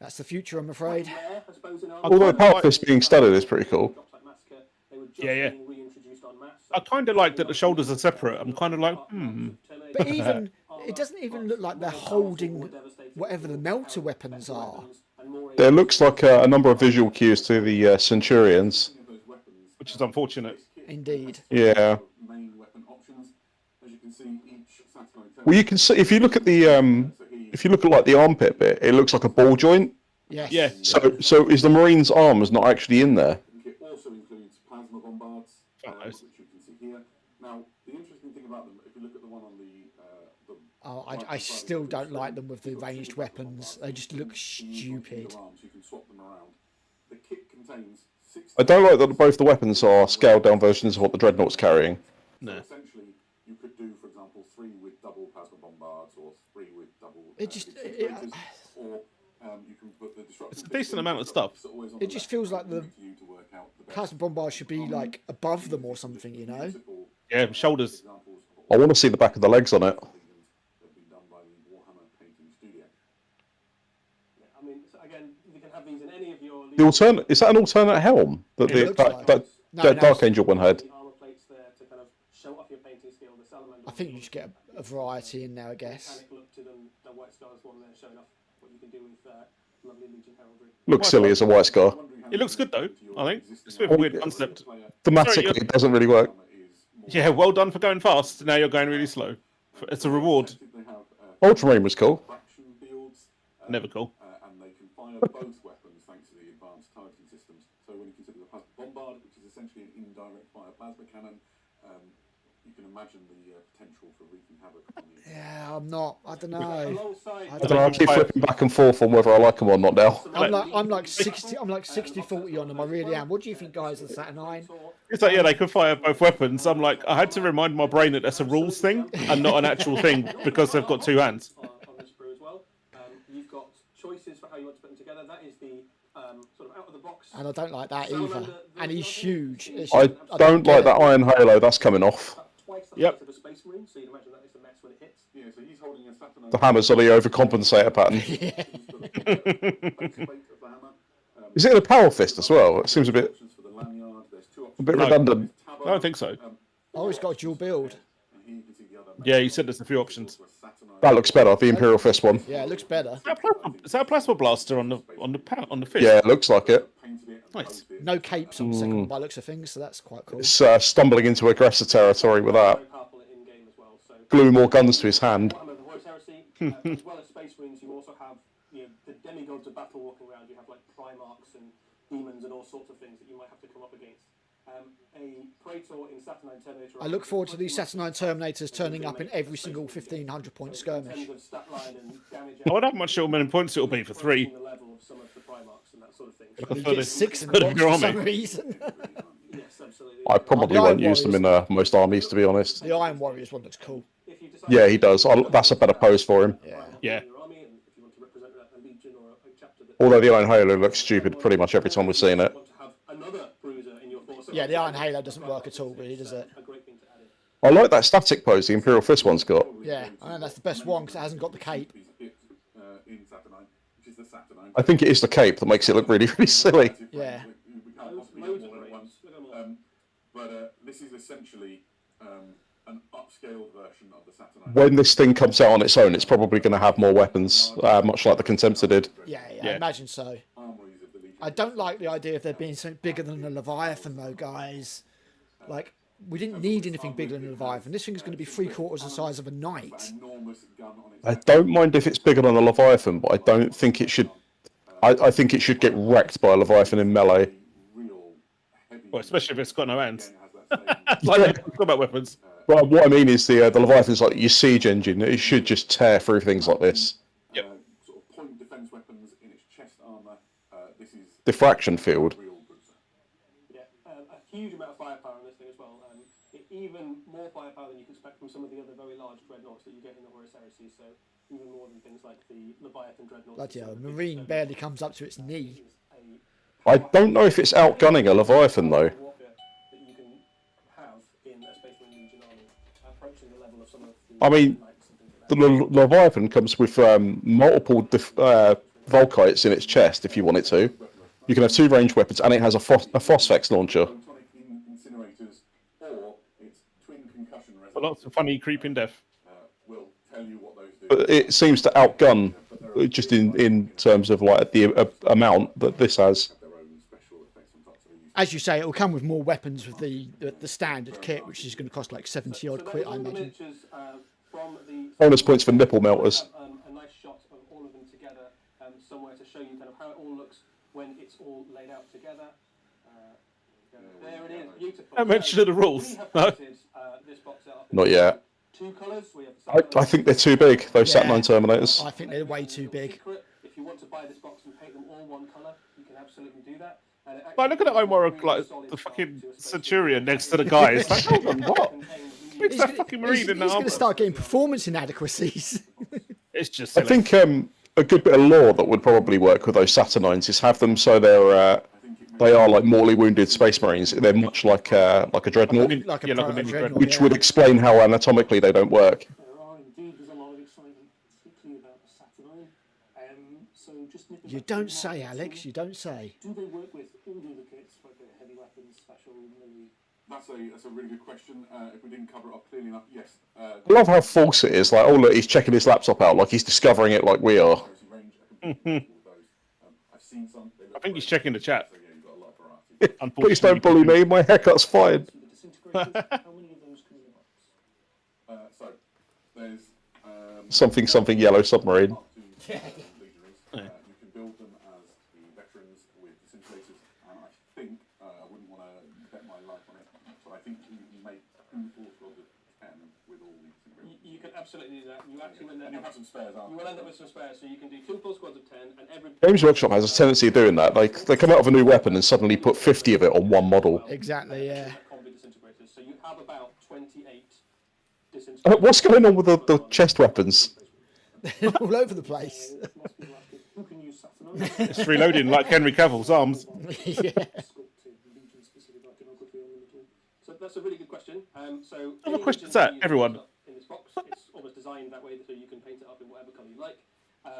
That's the future, I'm afraid. rare, I suppose, in army. Although power fist being studded is pretty cool. Drops like Massacre, they were just Yeah. being reintroduced en masse. I kind of like that the shoulders are separate. I'm kind of like, But even it doesn't even look like they're holding whatever the melter weapons are. There looks like a number of visual cues to the Centurions. which is unfortunate. Indeed. Yeah. Main weapon options. As you can see, each satellite. Well, you can see if you look at the if you look at like the armpit bit, it looks like a ball joint. Yes. Yeah. So is the Marine's arms not actually in there? It also includes plasma bombards, Nice. which you can see here. Now, the interesting thing about them, if you look at the one on the Oh, I still don't like them with the ranged weapons. They just look stupid. So you can swap them around. The kit contains 60. I don't like that both the weapons are scaled down versions of what the Dreadnought's carrying. So No. essentially, you could do, for example, 3 with double plasma bombards, or 3 with double. It just- disintegrators, or you can put the disruptor. It's a decent amount of stuff. It just feels like the plasma bombard should be like above them or something, you know? Yeah, shoulders. I want to see the back of the legs on it. Yeah, I mean, so again, you can have these in any of your. Is that an alternate helm that It looks like. No, Dark Angel one had? The armor plates there to kind of show off your painting skill. The salamander. I think you just get a variety in there, I guess. Mechanic look to them. The White Scars one there showing off what you can do with lovely Legion heraldry. Looks silly as a white scar. It looks good though, I think. It's a bit of a weird concept. Thematically, it doesn't really work. Yeah, well done for going fast. Now you're going really slow. It's a reward. Ultramarine was cool. Never cool. And they can fire both weapons thanks to the advanced targeting systems. So when you consider the plasma bombard, which is essentially an indirect fire plasma cannon, you can imagine the potential for wreaking havoc on the. Yeah, I'm not. I don't know. Alongside. I don't know. I keep flipping back and forth on whether I like them or not now. I'm like 60-40 on them. I really am. What do you think, guys, of Saturnine? It's like, yeah, they could fire both weapons. I'm like, I had to remind my brain that that's a rules thing and not an actual thing because they've got 2 hands. On this brew as well. You've got choices for how you want to put them together. That is the sort of out of the box. And I don't like that either. And he's huge. I don't like that Iron Halo. That's coming off. Twice the Yep. height of a space marine, so you'd imagine that is a mess when it hits. Yeah, so he's holding a Saturn. The hammer's on the overcompensator pattern. Is it in a power fist as well? It seems a bit redundant. I don't think so. Oh, he's got a dual build. Yeah, you said there's a few options. That looks better. The Imperial Fist one. Yeah, it looks better. Is that a plasma blaster on the fist? Yeah, it looks like it. Nice. No capes on the second one by looks of things, so that's quite cool. It's stumbling into aggressor territory with that. Very powerful in game as well. So Glue more guns to his hand. Warhammer, the Horus Heresy, as well as Space Marines, you also have the demigods of battle walking around. You have like Primarchs and demons and all sorts of things that you might have to come up against. A Praetor in Saturnine Terminator. I look forward to these Saturnine Terminators turning up in every single 1500-point skirmish. In terms of stat line and damage. I wonder how much little men points it'll be for 3. The level of some of the Primarchs and that sort of thing. You For the- get 6 in for the the box for army. some reason. Yes, absolutely. I probably won't use them in most armies, to be honest. The Iron Warriors one looks cool. If you decide Yeah, he does. That's a better pose for him. Yeah. Yeah. your army, and if you want to represent a legion or a chapter that Although the Iron Halo looks stupid pretty much every time we've seen it. want to have another bruiser in your force. Yeah, the Iron Halo doesn't work at all, really, does it? A great thing to add in. I like that static pose the Imperial Fist one's got. Yeah, I know that's the best one because it hasn't got the cape. In Saturnine, which is the Saturnine. I think it is the cape that makes it look really, really silly. Yeah. We can't possibly get Loads of more at brains. once. Look at them all. But this is essentially an upscaled version of the Saturnine. When this thing comes out on its own, it's probably going to have more weapons, much like the Contemptor did. Yeah, I Yeah. imagine so. Armories of the Legion. I don't like the idea of there being something bigger than a Leviathan, though, guys. Like, we didn't need anything bigger than a Leviathan. This thing's going to be 3/4 the size of a knight. Enormous gun on its I don't mind if it's bigger than a Leviathan, but I don't think it should. I think it should get wrecked by a Leviathan in melee. real heavy. Well, especially if it's got no hands. Again, has that same, Like combat weapons. But what I mean is the Leviathan's like your siege engine. It should just tear through things like this. Yep. sort of point defense weapons in its chest armor. This is Diffraction field. real bruiser. Yeah, a huge amount of firepower on this thing as well. Even more firepower than you can expect from some of the other very large dreadnoughts that you get in the Horus Heresy. So even more than things like the Leviathan dreadnoughts. Bloody hell, Marine barely comes up to its knee. I don't know if it's outgunning a Leviathan though. Warfare that you can have in a Space Marine Legion army, approaching the level of some of the I mean, knights and things like The that. Leviathan comes with multiple Volkites in its chest if you want it to. You can have 2 ranged weapons, and it has a Phosphex launcher. Photonic incinerators or its twin concussion But lots of funny creeping death. will tell you what those do. But it seems to outgun, just in terms of like the amount that this has. Their own special effects on top, so they use as you say, it will come with more weapons with the standard kit, which is going to cost like 70 odd quid, I imagine. From the Bonus points for nipple melters. a nice shot of all of them together, somewhere to show you kind of how it all looks when it's all laid out together. There it is, beautiful. I mentioned the rules. We have No. painted, this box out Not yet. 2 colours. We have I think they're too big, those Yeah. Saturn Terminators. I think they're way too big. If you want to buy this box and paint them all one colour, you can absolutely do that. And it Like, look at that Imora, like the fucking Centurion next to the guy. It's like, hold on, what? It's that fucking Marine in the he's going armor. to start getting performance inadequacies. It's just I silly. think a good bit of lore that would probably work with those Saturnines is have them so they are like mortally wounded Space Marines. They're much like a dreadnought, like a, Yeah, like a proto mini dreadnought, which yeah. would explain how anatomically they don't work. There are indeed, there's a lot of excitement, particularly about the Saturnine. So just nipping You back to don't the say, markets, Alex. You don't say. Do they work with all the other kits, like the heavy weapons, special, melee? That's a really good question. If we didn't cover it up clearly enough, yes. I love how false it is. Like, oh look, he's checking his laptop out, like he's discovering it like we are. I've seen some. I think he's checking the chat. So yeah, you've got a lot of variety. Unfortunately, Please don't bully me. My haircut's fine. The disintegrators, how many of those come in the box? So there's Something yellow submarine. up to legionaries. You can build them as the veterans with disintegrators, and I think I wouldn't want to bet my life on it, but I think you can make 2 full squads of 10 with all the disintegrators. You can absolutely do that. You actually will And end you up, have some spares, aren't you will end up with some spares, so you can do 2 full squads of 10, and every Games Workshop has a tendency of doing that. Like, they come out with a new weapon and suddenly put 50 of it on one model. Exactly, yeah. combi disintegrators. So you have about 28 disintegrators. What's going on with the chest weapons? All over the place. Must be like, who can use Saturnine? It's reloading like Henry Cavill's arms. Yeah. Sculpted Legion-specific iconography on the little. So that's a really good question. So What any question Legion is that, you everyone? use in this box, it's almost designed that way so you can paint it up in whatever colour you like.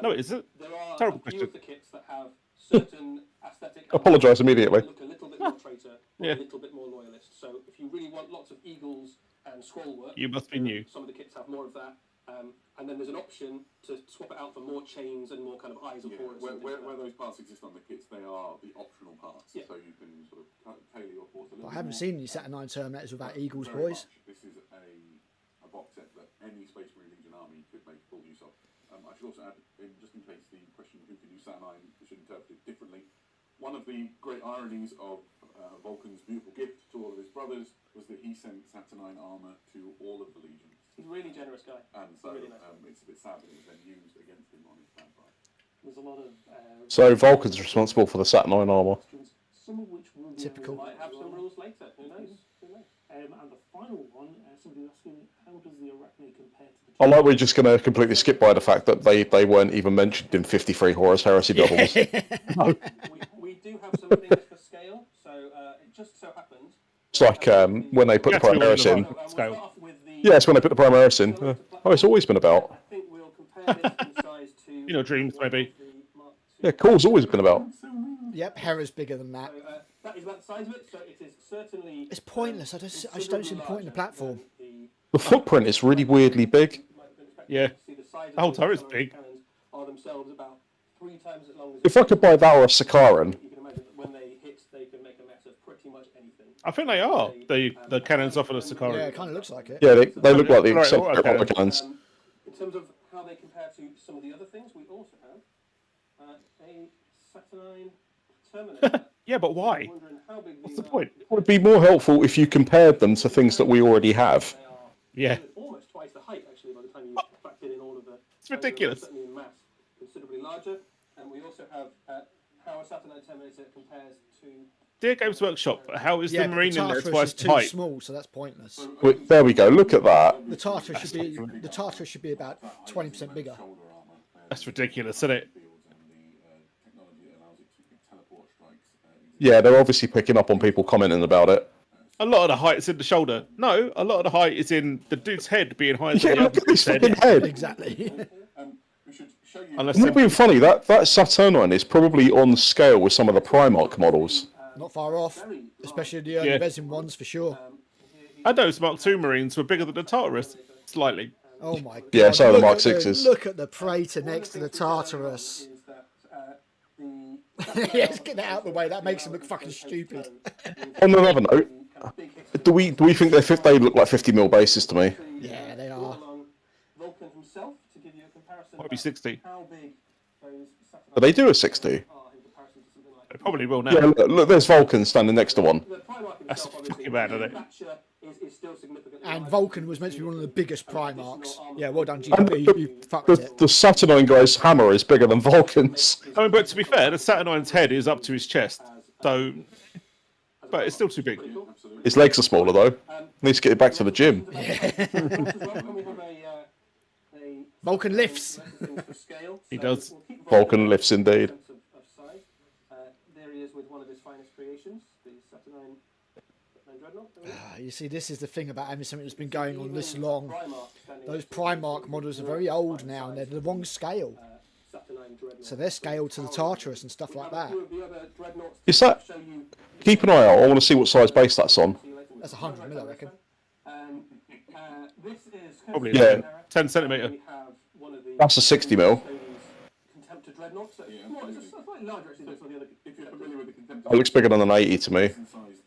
No, it isn't. There are Terrible a few question. of the kits that have certain aesthetic. Apologise immediately. Look a little bit more traitor, or Yeah. a little bit more loyalist. So if you really want lots of eagles and scroll work, You must be new. Some of the kits have more of that. And then there's an option to swap it out for more chains and more kind of eyes of Yeah, Horus. where, and things where, like where that. those parts exist on the kits, they are the optional parts. Yeah. So you can sort of tailor your force a little I haven't more. seen any Saturnine Terminators without Eagles, Very boys. much. This is a box set that any Space Marine Legion army could make full use of. I should also add, just in case the question who can use Saturnine should interpret it differently, one of the great ironies of Vulcan's beautiful gift to all of his brothers was that he sent Saturnine armor to all of the legions. He's a really generous guy. And so Really nice. it's a bit sad that it was then used against him on his fanfare. There's a lot of So Vulcan's responsible for the Saturnine armor. Questions, some of which will be Typical. might have some rules later. Who knows? Who knows? And the final one, somebody asking, how does the Arachne compare to the I like we're just going to completely skip by the fact that they weren't even mentioned in 53 Horus Heresy doubles. We do have some things for scale. So it just so happens. It's like when they put the Yeah, it's Primaris really in. long. We'll Scale. start off with the. Yeah, it's when they put the Primaris in. Oh, it's always been about. I think we'll compare this in size to. You know, dreams, maybe. the Mark II. Yeah, Cool's always been about. Yep, Hera's bigger than that. So, that is about the size of it. So it is certainly. It's pointless. I just don't see the point in the platform. The footprint is really weirdly big. Yeah. The whole turret's big. Cannons are themselves about 3 times as long as. If I could buy that or a Sakaran, You can imagine that when they hit, they can make a mess of pretty much anything. I think they are. The cannons off of the Yeah, Sakara. it kind of looks like it. yeah, they look like the Right, eccentric okay. rocket cannons. In terms of how they compare to some of the other things, we also have a Saturnine Terminator. Yeah, but why? I'm wondering how big What's these the are. point? It would be more helpful if you compared them to things that we already have. They are Yeah. almost twice the height, actually, by the time you factor in all of the. It's ridiculous. Certainly in mass, considerably larger. And we also have how a Saturnine Terminator compares to. Dear Games Workshop, how is Yeah, the but Marine the in there Tartarus twice is the too height? small, so that's pointless. Wait, there we go. Look at that. The Tartarus should be about 20% bigger. shoulder armor? That's ridiculous, isn't it? Fields and the technology that allows it to teleport strikes. Yeah, they're obviously picking up on people commenting about it. A lot of the height's in the shoulder. No, a lot of the height is in the dude's head being higher Yeah, than the look other at this dude's fucking head. head. Exactly. We should show you. Unless I'm not being funny. That Saturnine is probably on scale with some of the Primarch models. Not far off, especially the early Yeah. resin ones for sure. and those Mark II Marines were bigger than the Tartarus, slightly. Oh my god. Yeah, so are the Look Mark at the- Sixes. Look at the Praetor next to the Tartarus. Is that the Yes, get that out of the way. That makes them look fucking stupid. On another note, do we think they look like 50mm bases to me? Yeah, they are. Vulcan himself to give you a comparison. Might be 60. How big those Do they do a 60? are in comparison to something like They probably will now. Yeah, look, there's Vulcan standing next to one. the Primarch himself. That's Obviously, fucking bad, isn't it? stature is still significantly And larger. Vulcan was meant to be one of the biggest Primarchs. Yeah, well done, GW. You fucked it. The Saturnine guy's hammer is bigger than Vulcan's. I mean, but to be fair, the Saturnine's head is up to his chest, so. But it's still too big. His legs are smaller though. Needs to get it back to the gym. Vulcan lifts. He does. Vulcan lifts indeed. There he is with one of his finest creations, the Saturnine Dreadnought. You see, this is the thing about having something that's been going on this long. Those Primarch models are very old now, and they're the wrong scale. So they're scaled to the Tartarus and stuff like that. Is that? Keep an eye out. I want to see what size base that's on. That's 100mm, I reckon. This is Probably Yeah. 10 centimetre. We have one of the That's a 60mm. Contemptor Dreadnought. So it's slightly larger actually than some of the other. If you're familiar with the Contemptor, It looks bigger than an 80 to me. size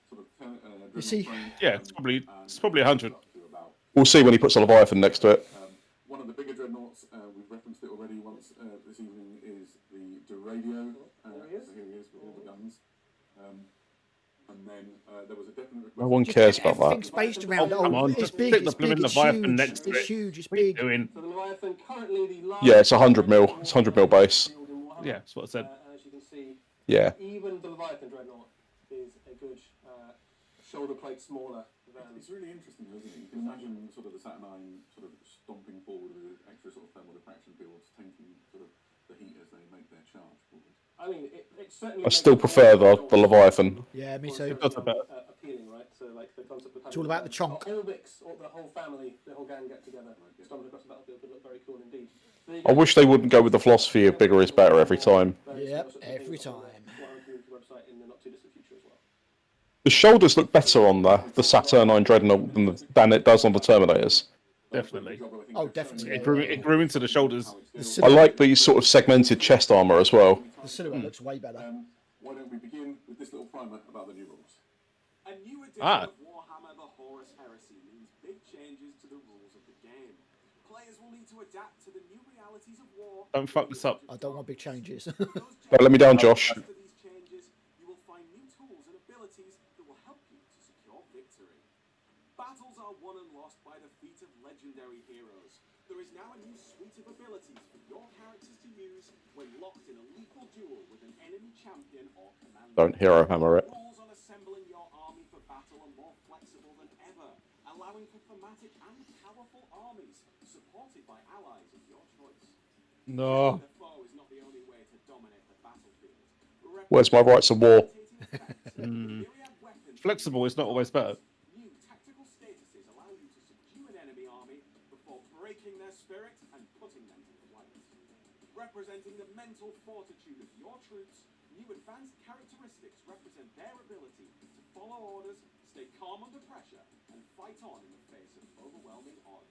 sort of You see, Yeah, it's probably 100. to about We'll see when he puts a Leviathan next to it. one of the bigger dreadnoughts. We've referenced it already once this evening. Is the Radio? So here he is with all the guns. And then there was a definite request. No one cares about everything's that. based around. come on, It's just big. stick It's the blooming big. It's Leviathan huge. next to It's it. huge. It's What are you big. doing? So the Leviathan currently the largest. Yeah, it's 100mm. It's 100mm base. Yeah, that's what I said. As you can see, Yeah. even the Leviathan Dreadnought is a good shoulder plate smaller than. It's really interesting, though, isn't it? You can imagine sort of the Saturnine sort of stomping forward with extra sort of thermal diffraction fields, tanking sort of the heat as they make their charge forward. I mean, it certainly. I still prefer the Leviathan. Yeah, me too. Does a bit. Appealing, right? So like the concept of It's all about the chonk. all mix, or the whole family, the whole gang get together, stomping across the battlefield would look very cool indeed. So you I wish they wouldn't go with the philosophy of bigger is better every time. Yep, every time. Website in the not too distant future as well. The shoulders look better on the Saturnine Dreadnought than it does on the Terminators. Definitely. Oh, definitely. It grew into the shoulders. I like the sort of segmented chest armor as well. The silhouette looks way better. Why don't we begin with this little primer about the new rules? A new edition Ah. of Warhammer the Horus Heresy means big changes to the rules of the game. Players will need to adapt to the new realities of war. Don't fuck this up. I don't want big changes. Right, let me down, Josh. After these changes, you will find new tools and abilities that will help you to secure victory. Battles are won and lost by the feet of legendary heroes. There is now a new suite of abilities for your characters to use when locked in a lethal duel with an enemy champion or commander. Don't hero hammer it. Rules on assembling your army for battle are more flexible than ever, allowing for thematic and powerful armies supported by allies of your choice. No. The foe is not the only way to dominate the battlefield. Where's my rights of war? Flexible is not always better. New tactical statuses allow you to subdue an enemy army before breaking their spirit and putting them to flight. Representing the mental fortitude of your troops, new advanced characteristics represent their ability to follow orders, stay calm under pressure, and fight on in the face of overwhelming odds.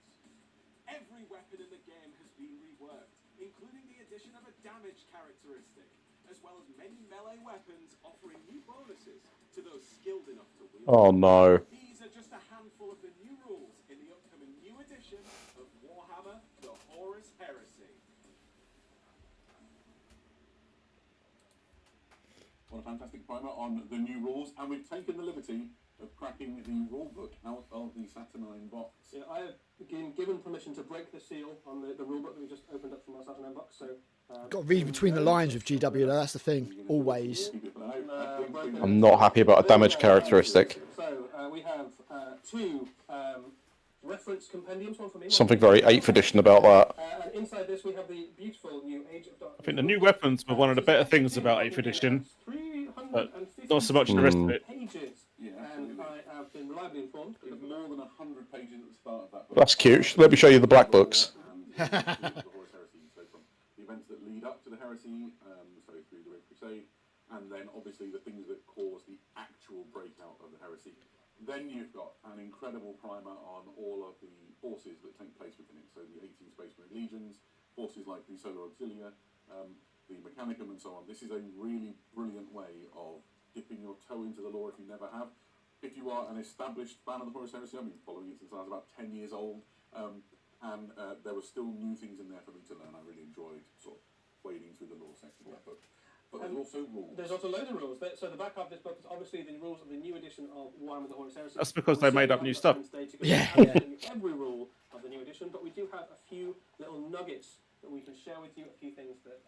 Every weapon in the game has been reworked, including the addition of a damage characteristic, as well as many melee weapons offering new bonuses to those skilled enough to wield. Oh no. These are just a handful of the new rules in the upcoming new edition of Warhammer the Horus Heresy. What a fantastic primer on the new rules, and we've taken the liberty of cracking the rule book out of the Saturnine box. Yeah, I have been given permission to break the seal on the rulebook that we just opened up from our Saturnine box. So. Got to read between the lines with GW though, that's the thing. Always. I'm not happy about a damage characteristic. So we have two reference compendiums, one from me. Something very 8th edition about that. And inside this we have the beautiful new Age of Darkness. I think the new weapons were one of the better things about 8th edition, but not so much the rest of it. Pages. Yeah, And I have been reliably informed that There's more than 100 pages at the start of that book. That's cute. Let me show you the black books. And the Horus Heresy, so from the events that lead up to the heresy, so through the Red Crusade, and then obviously the things that cause the actual breakout of the heresy. Then you've got an incredible primer on all of the forces that take place within it. So the 18 Space Marine Legions, forces like the Solar Auxilia, the Mechanicum and so on. This is a really brilliant way of dipping your toe into the lore if you never have. If you are an established fan of the Horus Heresy, I've been following it since I was about 10 years old, and there were still new things in there for me to learn. I really enjoyed sort of wading through the lore section of that book. But there's also rules. There's also loads of rules. So the back of this book is obviously the rules of the new edition of Warhammer: The Horus Heresy. That's because they made up new stuff. Yeah. Every rule of the new edition, but we do have a few little nuggets that we can share with you, a few things that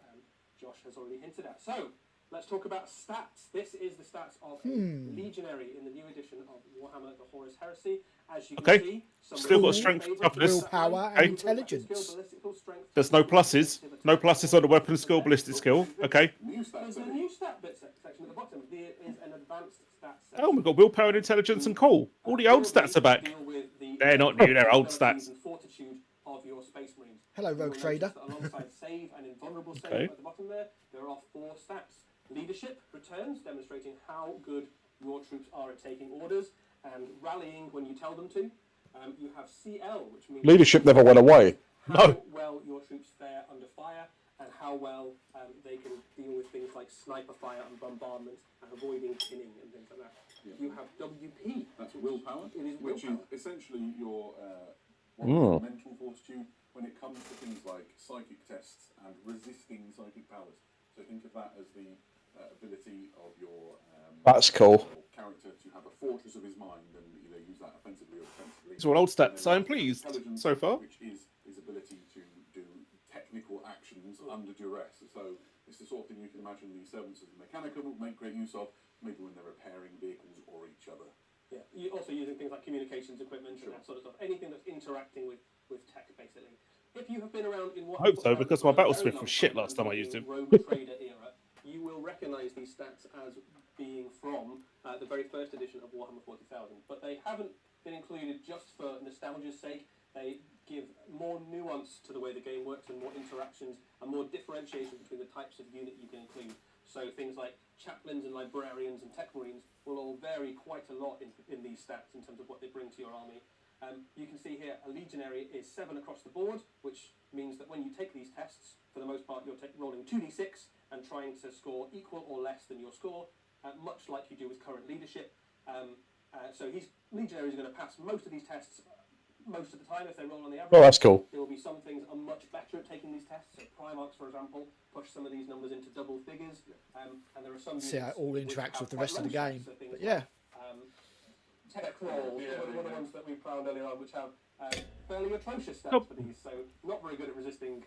Josh has already hinted at. So let's talk about stats. This is the stats of a legionary in the new edition of Warhammer: The Horus Heresy. As you can see, still got strength, toughness, willpower, and intelligence. There's no pluses. No pluses on the weapon skill, ballistic skill. Okay. There's a new stat bit section at the bottom. There is an advanced stats section. Oh, we've got willpower and intelligence and cool. All the old stats are back. They're not new, they're old stats. Fortitude of your Space Marines. Hello, Rogue Trader. Alongside save and invulnerable save Okay. at the bottom there are 4 stats. Leadership returns, demonstrating how good your troops are at taking orders and rallying when you tell them to. You have CL, which means Leadership never went away. how well your troops fare under fire and how well they can deal with things like sniper fire and bombardment and avoiding pinning and things like that. Yeah. You have WP. That's willpower, It is which willpower. is essentially your mental fortitude when it comes to things like psychic tests and resisting psychic powers. So think of that as the ability of your That's cool. character to have a fortress of his mind and either use that offensively or defensively. These are all old stats. And I am then pleased intelligence, so far. which is his ability to do technical actions under duress. So it's the sort of thing you can imagine the servants of the Mechanicum will make great use of, maybe when they're repairing vehicles or each other. Yeah, you also using things like communications equipment and that sort of stuff. Anything that's interacting with tech, basically. If you have been around in what I hope so, because my battlesmith was shit last time I used him. Rogue Trader era, you will recognise these stats as being from the very first edition of Warhammer 40,000. But they haven't been included just for nostalgia's sake. They give more nuance to the way the game works and more interactions and more differentiation between the types of unit you can include. So things like chaplains and librarians and tech marines will all vary quite a lot in these stats in terms of what they bring to your army. You can see here a legionary is 7 across the board, which means that when you take these tests, for the most part you're rolling 2d6 and trying to score equal or less than your score, much like you do with current leadership. So legionary is going to pass most of these tests most of the time if they roll on the average. Oh, that's cool. There will be some things are much better at taking these tests. So Primarchs, for example, push some of these numbers into double figures. And there are some See how it all units which interacts have with the quite rest of the low stats, game. so things But yeah. like, tech roll, one of the ones that we found earlier on, which have fairly atrocious stats Nope. for these. So not very good at resisting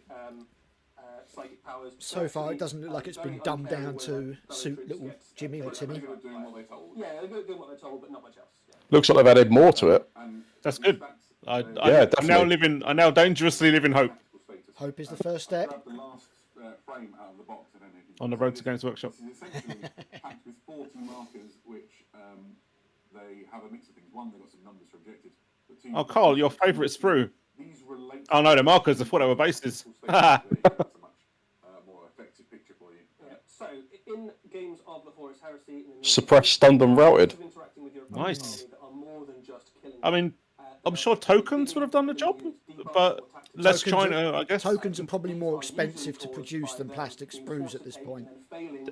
psychic powers. So far, Actually, it doesn't look like it's been very dumbed uncaring down where to fellow suit troops little get, Jimmy or They're Timmy. good at doing what they're told. Yeah, they're good at doing what they're told, but not much else. Yeah. Looks like they've added more to it. And That's these good. stats, I definitely. now dangerously live in hope. tactical status. Hope is the first step. Grab the last frame out of the box. I don't know if you On the can road see to this. Games Workshop. This is essentially packed with 40 markers, which they have a mix of things. One, they've got some numbers for objectives. But two, Oh, Karl, your favourite sprue. These relate. Oh, no, they're markers. I thought they were bases. That's a much more effective picture for you. Yeah. So in games of the Horus Heresy, in the new Suppressed, stunned, and routed. interacting with your opponent's Nice. army that are more than just killing. I mean, I'm sure tokens would have done the job, but less China, I guess. Tokens are probably more expensive to produce than plastic sprues at this point.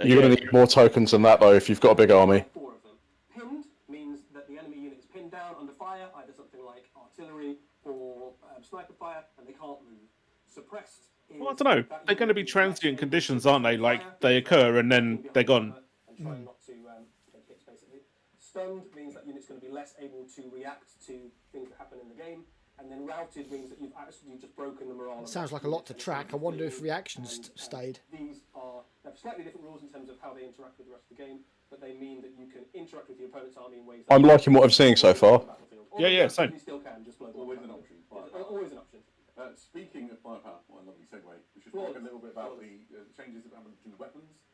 You're going to need more tokens than that, though, if you've got a big army. 4 of them. Pinned means that the enemy unit is pinned down under fire, either something like artillery or sniper fire, and they can't move. Suppressed is Well, I don't know. that They're going to be unit is transient less conditions, able aren't they? to Like, fire, they occur and then get they're gone. and try not to take hits, basically. Stunned means that unit's going to be less able to react to things that happen in the game. And then routed means that you've actually just broken the morale. Sounds like a lot to track. I wonder if reactions stayed. These have slightly different rules in terms of how they interact with the rest of the game, but they mean that you can interact with your opponent's army in ways. I'm liking what I'm seeing so far. Yeah, same. You still can, just blow Always an option. Always an option. Speaking of firepower, what a lovely segue. We should talk a little bit about the changes that happened to weapons.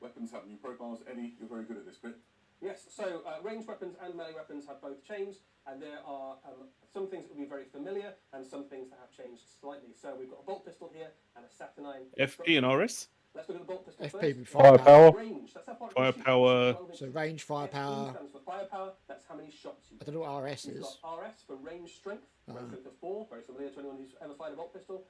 Weapons have new profiles. Eddie, you're very good at this bit. Yes, so ranged weapons and melee weapons have both changed, and there are some things that will be very familiar and some things that have changed slightly. So we've got a bolt pistol here and a saturnine. FP and RS? Let's look at the bolt pistol FP first. with Firepower. Range. That's that part Firepower. So range, firepower. stands for firepower. That's how many shots you I don't know what RS You've is. got RS for range strength. Range strength of 4, very familiar to anyone who's ever fired a bolt pistol.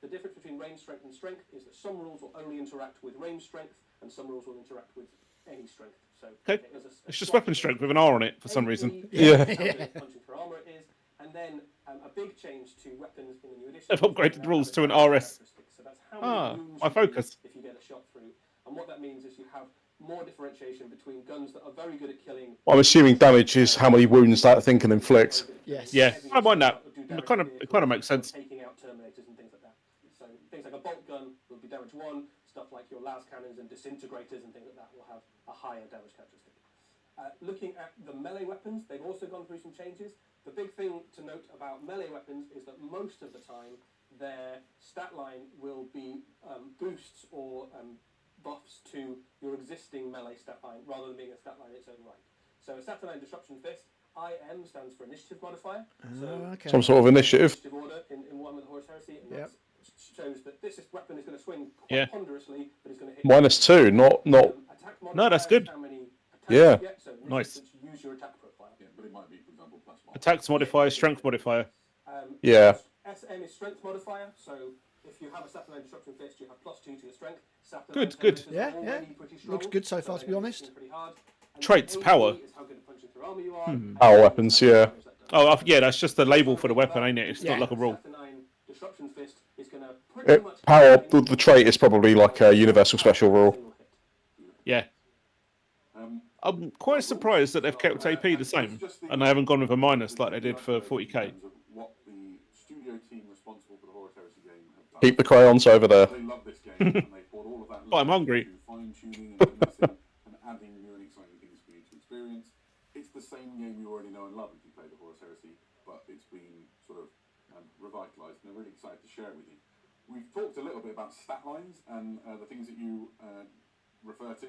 The difference between range strength and strength is that some rules will only interact with range strength, and some rules will interact with any strength. So Okay. there's a It's just slight weapon strength with an R on it for some AP, reason. Yeah. how many punching for armor it is, and then a big change to weapons in the new edition. They've upgraded Now rules have to an advanced RS. characteristics. So that's how many wounds my you do focus. if you get a shot through. And what that means is you have more differentiation between guns that are very good at killing. I'm assuming damage is how many wounds that thing can inflict. Yes. Yeah, I mind that. It kind of makes sense. Taking out terminators and things like that. So things like a bolt gun will be damage 1. Stuff like your las cannons and disintegrators and things like that will have a higher damage characteristic. Looking at the melee weapons, they've also gone through some changes. The big thing to note about melee weapons is that most of the time their stat line will be boosts or buffs to your existing melee stat line rather than being a stat line in its own right. So a Saturnine Disruption Fist, IM stands for Initiative Modifier. So Okay. Some sort of initiative. order in Warhammer the Horus Heresy, and Yep. that shows that this weapon is going to swing Yeah. ponderously, but it's going to hit -2, not. attack No, that's modifier good. is how many attacks Yeah. you get, so Nice. use your attack profile. Yeah, but it might be, for example, +1. Attacks modifier, strength modifier. Yeah. SM is strength modifier, so if you have a Saturnine Disruption Fist, you have +2 to your strength. Saturnine Good, good. Terminators are Yeah, already yeah. pretty strong, Looks good so far, they're to be gonna honest. swing pretty hard. And Traits, AP power. is how good at punching through armor you are. Power weapons, yeah. Oh, yeah, that's just the label for the weapon, ain't it? It's not like a rule. Saturnine Disruption Fist is going to pretty much Power, the trait is probably like a universal special rule. Yeah. I'm quite surprised that they've kept AP the same, and they haven't gone with a minus like they did for 40k. What the studio team responsible for the Horus Heresy game have done. Keep the crayons over there. They love this game, and they poured all of that Oh, I'm love hungry. into fine-tuning and finessing and adding new and exciting things for you to experience. It's the same game you already know and love if you play the Horus Heresy, but it's been sort of revitalised, and they're really excited to share it with you. We've talked a little bit about stat lines and the things that you refer to.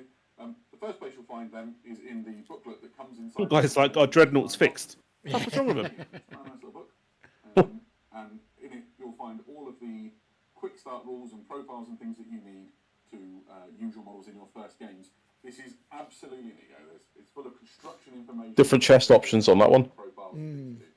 The first place you'll find them is in the booklet that comes inside. Some guys like, oh, Dreadnought's fixed. What's wrong with them? It's quite a nice little book. And in it, you'll find all of the quick start rules and profiles and things that you need to use your models in your first games. This is absolutely, it's full of construction information. Different chest options on that one. Profiles and things to do.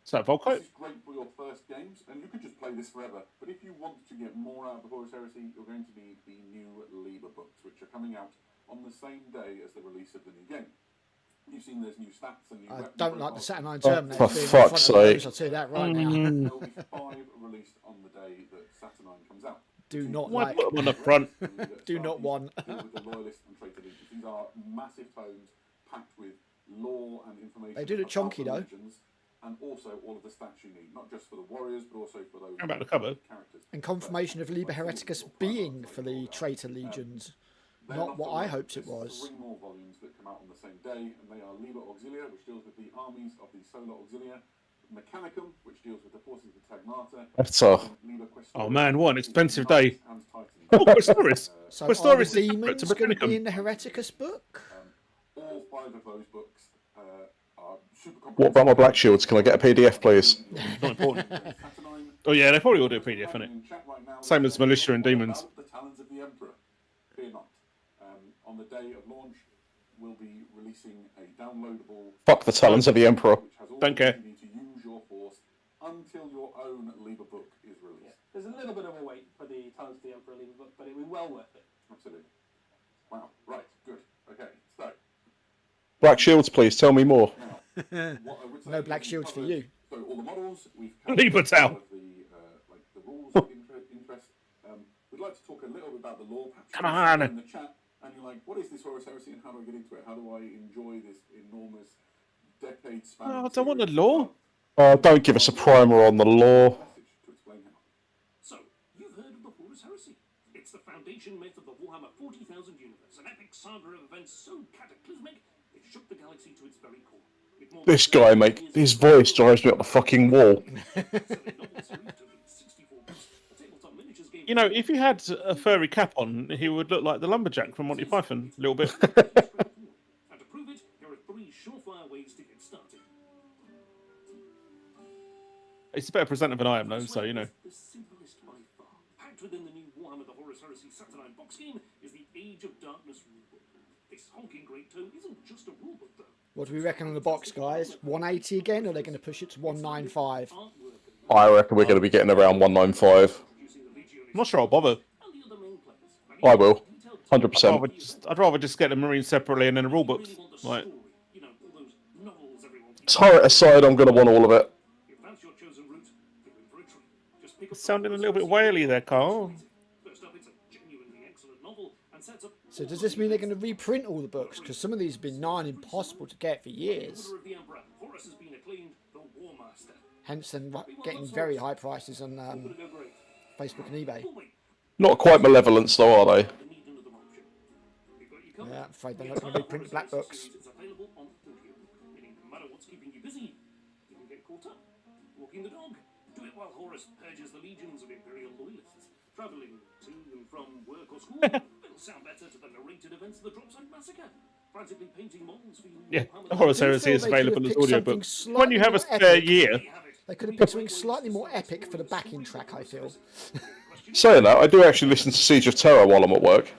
Is that Volkite? This is great for your first games, and you could just play this forever. But if you want to get more out of the Horus Heresy, you're going to need the new Liber books, which are coming out on the same day as the release of the new game. You've seen there's new stats and new I weapon don't like the profiles. Saturnine Oh, Terminator for being in fuck's front of sake. those, I'll tell you that right now. There will be 5 released on the day that Saturnine comes out. Do not Why like. put them on the front? Do not want. Deal with the loyalist and traitor legions. These are massive tomes packed with lore and information. They do look about chunky, the though. legions, and also all of the stats you need, not just for the warriors, but also for those How about the cover? characters. And confirmation of Liber Hereticus being for the traitor legions. Then Not after what I that, hoped it there's was. 3 more volumes that come out on the same day, and they are Liber Auxilia, which deals with the armies of the Solar Auxilia, Mechanicum, which deals with the forces of the Tagmata. Better. Liber Questoris, Oh, man, what an which is expensive Knights day. and Titans. Oh, Questoris. So Questoris are the is separate demons to going to be Mechanicum. in the Hereticus book? All 5 of those books are super comprehensive. What about my black shields? Can I get a PDF, please? Not important. Saturnine, Oh, yeah, they probably will do a PDF, innit? in chat right now, Same as Militia and Demons. about the talons of the Emperor. Fear not. On the day of launch, we'll be releasing a downloadable. Fuck the talons of the Emperor. Which has all Don't the care. things you need to use your force until your own Liber book is released. There's a little bit of a wait for the Talents of the Emperor Liber book, but it will be well worth it. Absolutely. Wow. Right. Good. Okay. So Black shields, please. Tell me more. now, what I would say No is black we've shields for covered- you. So all the models we've Liber covered Tau. all of the rules of interest. We'd like to talk a little bit about the lore. Perhaps Come you're on. in the chat, and you're like, "What is this Horus Heresy, and how do I get into it? How do I enjoy this enormous decade span?" Oh, I don't want the lore. Don't give us a primer on the lore. Message to explain how. So, you've heard of the Horus Heresy. It's the foundation myth of the Warhammer 40,000 universe, an epic saga of events so cataclysmic it shook the galaxy to its very core. With more than This guy, 30 mate, years his of voice drives me up the fucking wall. selling novel series totaling 64 books, a tabletop miniatures game. You know, if he had a furry cap on, he would look like the lumberjack from Monty Python, a little bit. And to prove it, here are 3 surefire ways to get started. He's a better presenter than I am, though, so, you know. The simplest by far. Packed within the new Warhammer the Horus Heresy Saturnine box game is the Age of Darkness rulebook. This honking great tome isn't just a rulebook, though. What do we reckon on the box, guys? 180 again, or are they going to push it to 195? I reckon we're going to be getting around 195. I'm not sure I'll bother. I will. 100%. I'd rather just get the Marines separately and then the rule books. Like, Turret aside, I'm going to want all of it. sounding a little bit whaley there, Karl. So does this mean they're going to reprint all the books? Because some of these have been nigh on impossible to get for years. Hence them getting very high prices on Facebook and eBay. Not quite malevolence though, are they? Yeah, I'm afraid they're not going to reprint the black books. Walking the dog. Do it while Horus purges the legions of Imperial loyalists. Travelling to and from work or school. It'll sound better to the narrated events of the Dropside Massacre. Frantically painting models for you. Yeah, Horus Heresy is available as audiobook. When you have a spare year. They could have picked something slightly more epic for the backing track, I feel. Saying that, I do actually listen to Siege of Terror while I'm at work.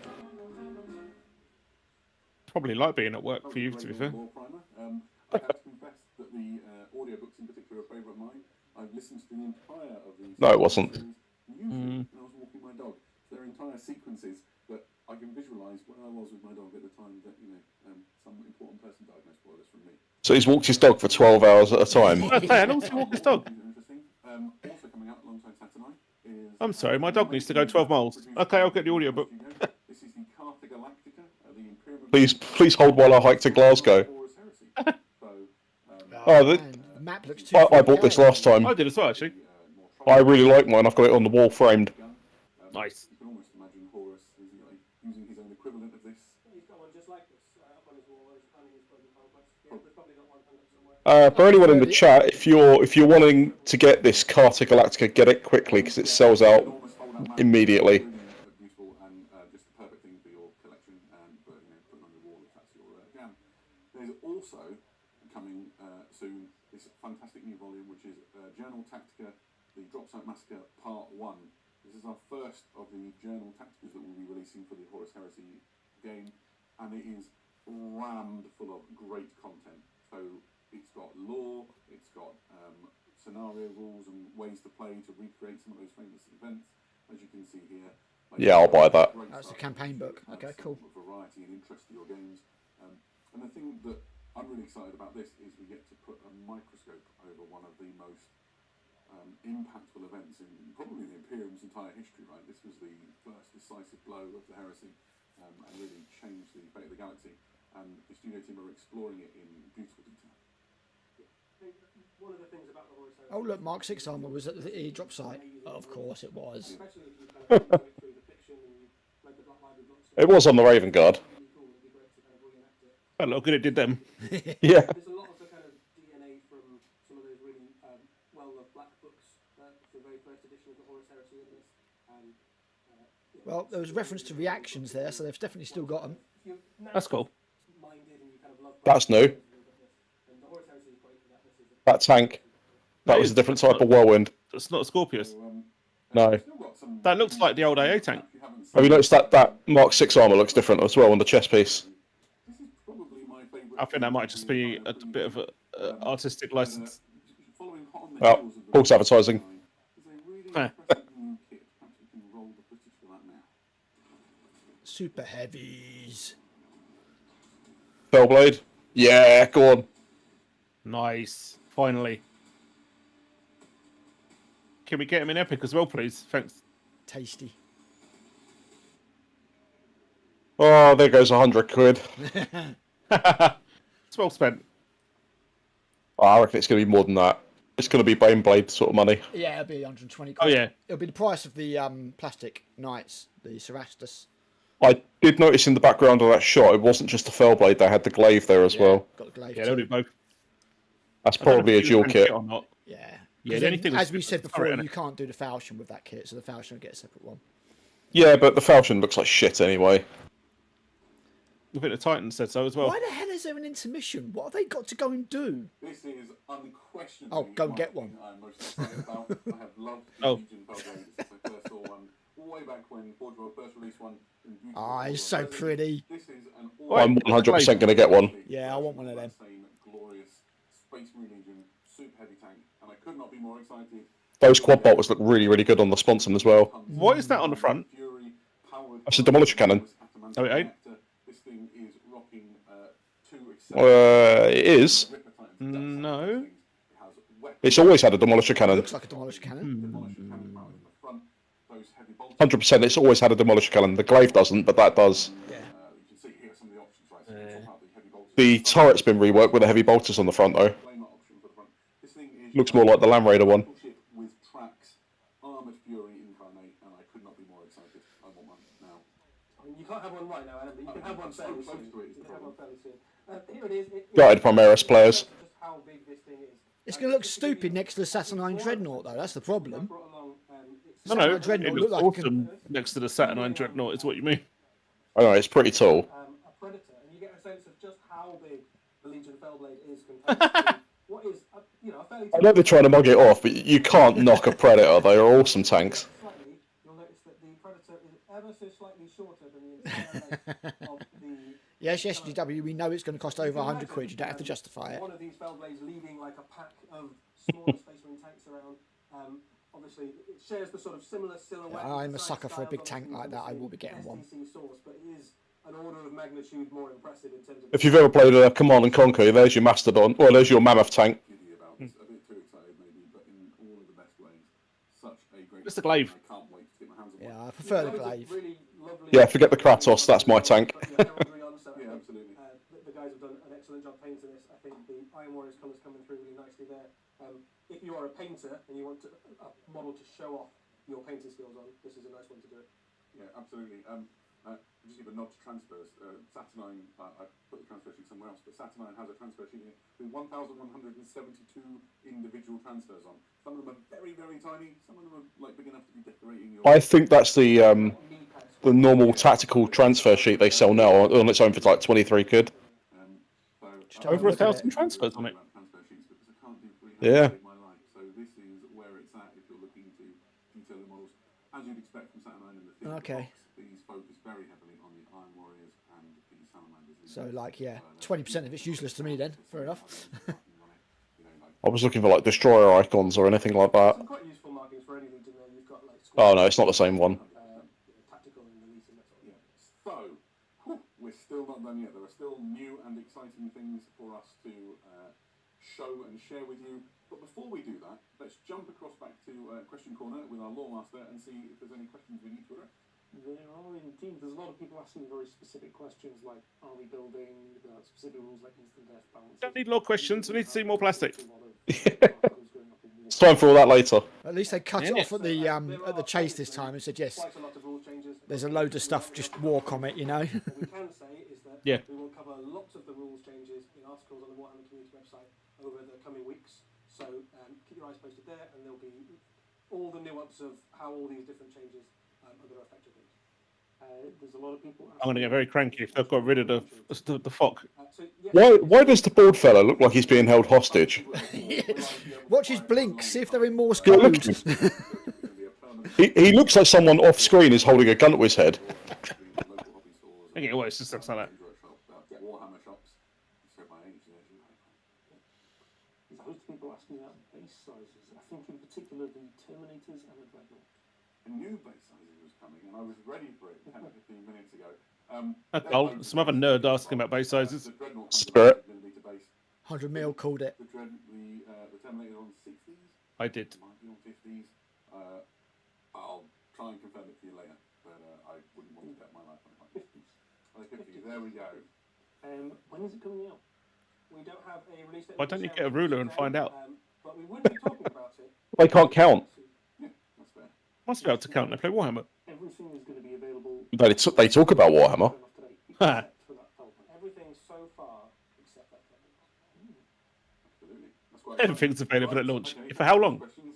Probably like being at work for you, to be fair. I have to confess that the audiobooks in particular are a favourite of mine. I've listened to the entire of these. No, it wasn't. Usually, when I was walking my dog, there are entire sequences that I can visualise where I was with my dog at the time that, you know, some important person died. No spoilers from me. So he's walked his dog for 12 hours at a time. How long does he walk his dog? Also coming out alongside Saturnine is... I'm sorry, my dog needs to go 12 miles. Okay, I'll get the audiobook. This is the Carta Galactica, the Imperial... Please hold while I hike to Glasgow. The map looks too I bought this last time. I did as well, actually. I really like mine. I've got it on the wall framed. Nice. You can almost imagine Horus using his own equivalent of this. He's got one just like this up on his wall. Whereas he's probably conquest. Yeah, we've probably got one hung up somewhere. For anyone in the chat, if you're wanting to get this Carta Galactica, get it quickly because it sells out immediately. Beautiful and just the perfect thing for your collection and put it on your wall if that's your jam. There's also coming soon this fantastic new volume which is Journal Tactica, the Dropsite Massacre Part 1. This is our first of the Journal Tacticas that we'll be releasing for the Horus Heresy game, and it is rammed full of great content. So it's got lore, it's got scenario rules and ways to play to recreate some of those famous events, as you can see here. Yeah, I'll buy that. That's a campaign book. Okay, cool. Variety and interest to your games. And the thing that I'm really excited about this is we get to put a microscope over one of the most impactful events in probably the Imperium's entire history, right? This was the first decisive blow of the heresy and really changed the fate of the galaxy. And the studio team are exploring it in beautiful detail. One of the things about the Horus Heresy... Oh, look, Mark 6 armor was at the drop site. Of course it was. Especially if you kind of went through the fiction and you read the Black Library books. It was on the Raven Guard. Really cool. It'd be great to kind of reenact it. Oh, look good it did them. Yeah. There's a lot of the kind of DNA from some of those really well-loved black books for the very first edition of the Horus Heresy in this. Well, there was reference to reactions there, so they've definitely still got them. That's cool. That's new. That tank. That was a different type of whirlwind. It's not a Scorpius. No. That looks like the old AA tank. Have you noticed that Mark 6 armor looks different as well on the chest piece? I think that might just be a bit of an artistic license. Well, false advertising. Super heavies. Fellblade? Yeah, go on. Nice. Finally. Can we get him in Epic as well, please? Thanks. Tasty. Oh, there goes 100 quid. It's well spent. Oh, I reckon it's going to be more than that. It's going to be Baneblade sort of money. Yeah, it'll be 120 quid. Oh, yeah. It'll be the price of the plastic knights, the Cerastus. I did notice in the background of that shot, it wasn't just the Fellblade, they had the glaive there as well. Got the glaive Yeah, they'll do both. That's probably a dual kit. Or not. Yeah. Yeah, the only thing as we said before, turret, you can't do the falchion with that kit, so the falchion will get a separate one. Yeah, but the falchion looks like shit anyway. I think the Titan said so as well. Why the hell is there an intermission? What have they got to go and do? This is unquestionably... Oh, go and get one. I'm most excited about. I have loved the Oh. Legion Fellblade since I first saw one. All the way back when Forge World first released one Oh, it's so pretty. This is an I'm 100% going to get one. Yeah, I want one of them. same glorious Space Marine Legion super heavy tank, and I could not be more excited. Those quad bolters look really, really good on the sponson as well. What is that on the front? That's a demolisher cannon. Oh, it ain't? This thing is rocking It is. No. It's always had a demolisher cannon. Looks like a demolisher cannon. 100%. It's always had a demolisher cannon. The glaive doesn't, but that does. Yeah. The turret's been reworked with the heavy bolters on the front, though. Looks more like the Land Raider one. With tracks, armored fury incarnate, and I could not be more excited. I want one now. I mean, you can't have one right now, Adam, but you can have one fairly soon. You can have one fairly soon. Here it is. Gutted Primaris players. Just how big this thing is. It's going to look stupid next to the Saturnine Dreadnought, though. That's the problem. Brought along, No, Saturnine no. Dreadnought It look looks like awesome next to the Saturnine Dreadnought, is what you mean. I know, it's pretty tall. a Predator, and you get a sense of just how big the Legion Fellblade is compared to what is, a fairly. I know they're trying to mug it off, but you can't knock a Predator. They are awesome tanks. Slightly, you'll notice that the Predator is ever so slightly shorter than the entire length of the. Yes, GW, we know it's going to cost over 100 quid. You don't have to justify it. One of these Fellblades leading like a pack of smaller Space Marine tanks around. Obviously, it shares the sort of similar silhouette. I'm a sucker for a big tank like that. I will be getting one. Source, but it is an order of magnitude more impressive in terms of. If you've ever played Command and Conquer, there's your Mastodon. Well, there's your Mammoth tank. About this. A bit too excited, maybe, but in all of the best ways. Such a great. It's the glaive. I can't wait to get my hands on one. Yeah, I prefer the glaive. Really lovely. Yeah, forget the Kratos. That's my tank. Yeah, absolutely. The guys have done an excellent job painting this. I think the Iron Warriors colours coming through really nicely there. If you are a painter and you want a model to show off your painting skills on, this is a nice one to do it. Yeah, absolutely. Just give a nod to transfers. Saturnine, I put the transfer sheet somewhere else, but Saturnine has a transfer sheet here with 1,172 individual transfers on. Some of them are very, very tiny. Some of them are like big enough to be decorating your. I think that's the normal tactical transfer sheet they sell now on its own for like 23 quid. Over 1,000 transfers on it. Yeah. So this is where it's at if you're looking to detail the models. As you'd expect from Saturnine in the theme Okay. box, these focus very heavily on the Iron Warriors and the Salamanders. So, like, yeah, 20% of it's useless to me then. Fair enough. I was looking for like destroyer icons or anything like that. Some quite useful markings for any Legion there. You've got like. Oh no, it's not the same one. Tactical and release and that sort of thing. So, we're still not done yet. There are still new and exciting things for us to show and share with you. But before we do that, let's jump across back to Question Corner with our Lore Master and see if there's any questions we need to address. There are indeed. There's a lot of people asking very specific questions like, are we building specific rules like instant death balance? Don't need more questions. We need to see more plastic. It's time for all that later. At least they cut it off at the chase this time and said, yes, Quite a lot of rule changes. there's a load of stuff, just walk on it, you know. What we can say is that Yeah. we will cover lots of the rules changes in articles on the Warhammer Community website over the coming weeks. So keep your eyes posted there, and there'll be all the nuance of how all these different changes are going to affect your games. There's a lot of people. I'm going to get very cranky if they've got rid of the FOC. So, yeah, Why does the bald fella look like he's being held hostage? Watch his blink, see if they're in Morse Yeah, look code. at him. He looks like someone off screen is holding a gun to his head. Okay, well, it's just stuff like that. Warhammer shops. So my age there. There's a host of people asking about base sizes. I think in particular the Terminators and the Dreadnought. A new base sizing was coming, and I was ready for it 10 or 15 minutes ago. Oh, some other nerd asking about base sizes. Spirit. 100 mil called it. The Terminator on 60s. I did. Might be on 50s. I'll try and confirm it for you later, but I wouldn't want to bet my life on it. 50s. Okay, 50s. There we go. When is it coming out? we don't have a release date. Why don't you get a ruler and find out? But we would be talking about it. They can't count. Yeah, that's fair. Must be able to count. They play Warhammer. Everything is going to be available. They talk about Warhammer. Ha. Everything so far except that. Absolutely. That's quite Everything's available at launch. For how long? questions.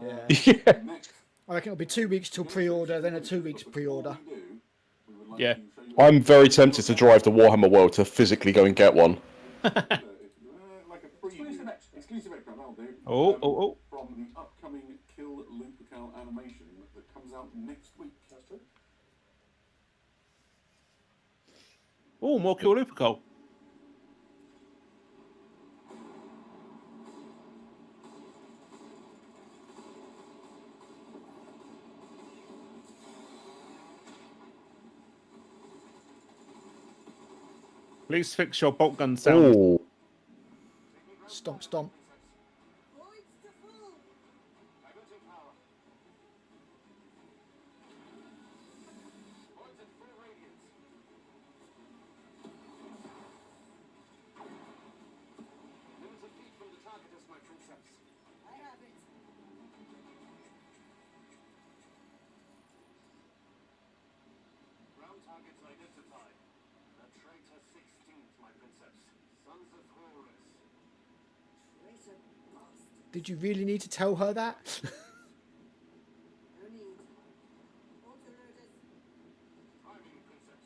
Yeah. Next, I reckon it'll be 2 weeks till pre-order, then a 2 weeks pre-order. we would like Yeah. to show you I'm very tempted to drive to Warhammer World to physically go and get one. like a preview. Exclusive extra, that'll do. Oh. From the upcoming Kill Lupercal animation that comes out next week. That's true. Oh, more Kill Lupercal. Please fix your bolt gun sound. Oh, Stomp, stomp. Ground targets identified. The traitor 16th, my princess. Sons of Horus. Did you really need to tell her that? Timing, princess.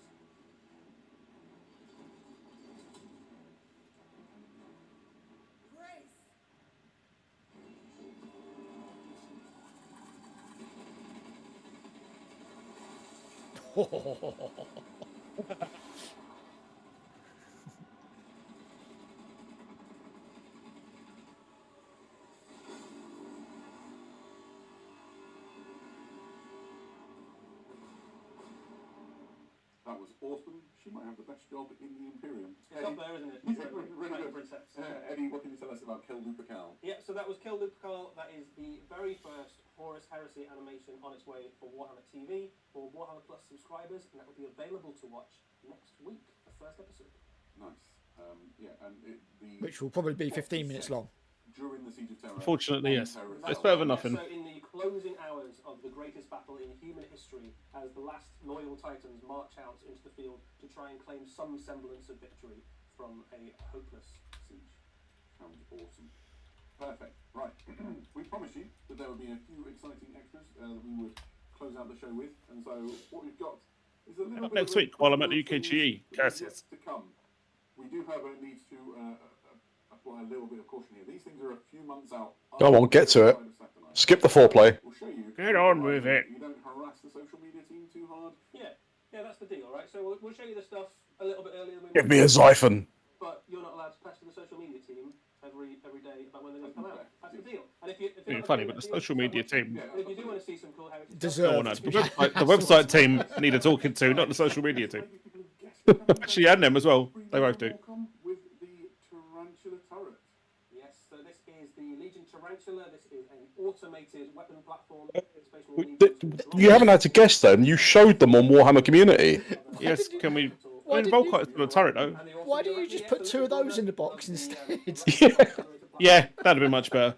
That was awesome. She might have the best job in the Imperium. It's up there, isn't it? Yeah, really good. Princess. Eddie, what can you tell us about Kill Lupercal? Yeah, so that was Kill Lupercal. That is the very first Horus Heresy animation on its way for Warhammer TV for Warhammer Plus subscribers, and that will be available to watch next week, the first episode. Nice. Yeah, and Which will probably be 15 minutes long. During the Siege of Terror. Unfortunately, yes. Terror- It's better than nothing. So in the closing hours of the greatest battle in human history, as the last loyal Titans march out into the field to try and claim some semblance of victory from a hopeless siege. Sounds awesome. Perfect. Right. We promised you that there would be a few exciting extras that we would close out the show with, and so what we've got is a little bit Next of week, while I'm at the things UKGE. that is Curses. yet to come. We do, however, need to apply a little bit of caution here. These things are a few months out. Go on, get to it. Skip the foreplay. We'll show you. Get on with it. You don't harass the social media team too hard. Yeah, that's the deal, right? So we'll show you the stuff a little bit earlier than we Give me a siphon. but you're not allowed to pester the social media team every day about when they're going to come out. That's the deal. And if you're It's not funny, doing but the that, social media team. if you do want to see some cool heritage Deserved. No one knows. The website team need a talking to, not the social media team. Actually, and them as well. They both do. With the tarantula turret. Yes, so this is the Legion Tarantula. This is an automated weapon platform. It's based on the You haven't had to guess them. You showed them on Warhammer Community. Yes, can we? Why I mean, didn't you- Volkite's got a turret though. Why don't you just put two of those in the box instead? Yeah, that'd have been much better.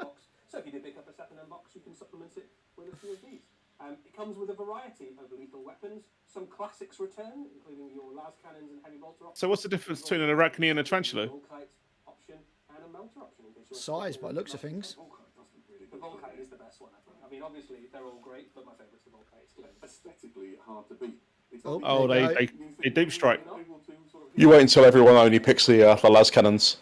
So if you did pick up a second-hand box, you can supplement it with a few of these. It comes with a variety of lethal weapons. Some classics return, including your las cannons and heavy bolter options. So what's the difference between an Arachne and a Tarantula? Volkite option and a melter option. In case you want to Size, put by in looks of the things. The Volkite is the best one, I think. I mean, obviously, they're all great, but my favourite's the Volkite. It's clear. Aesthetically hard to beat. It's Oh, something Oh, there you they go. they deep strike. able to sort of You wait until everyone only picks the las cannons.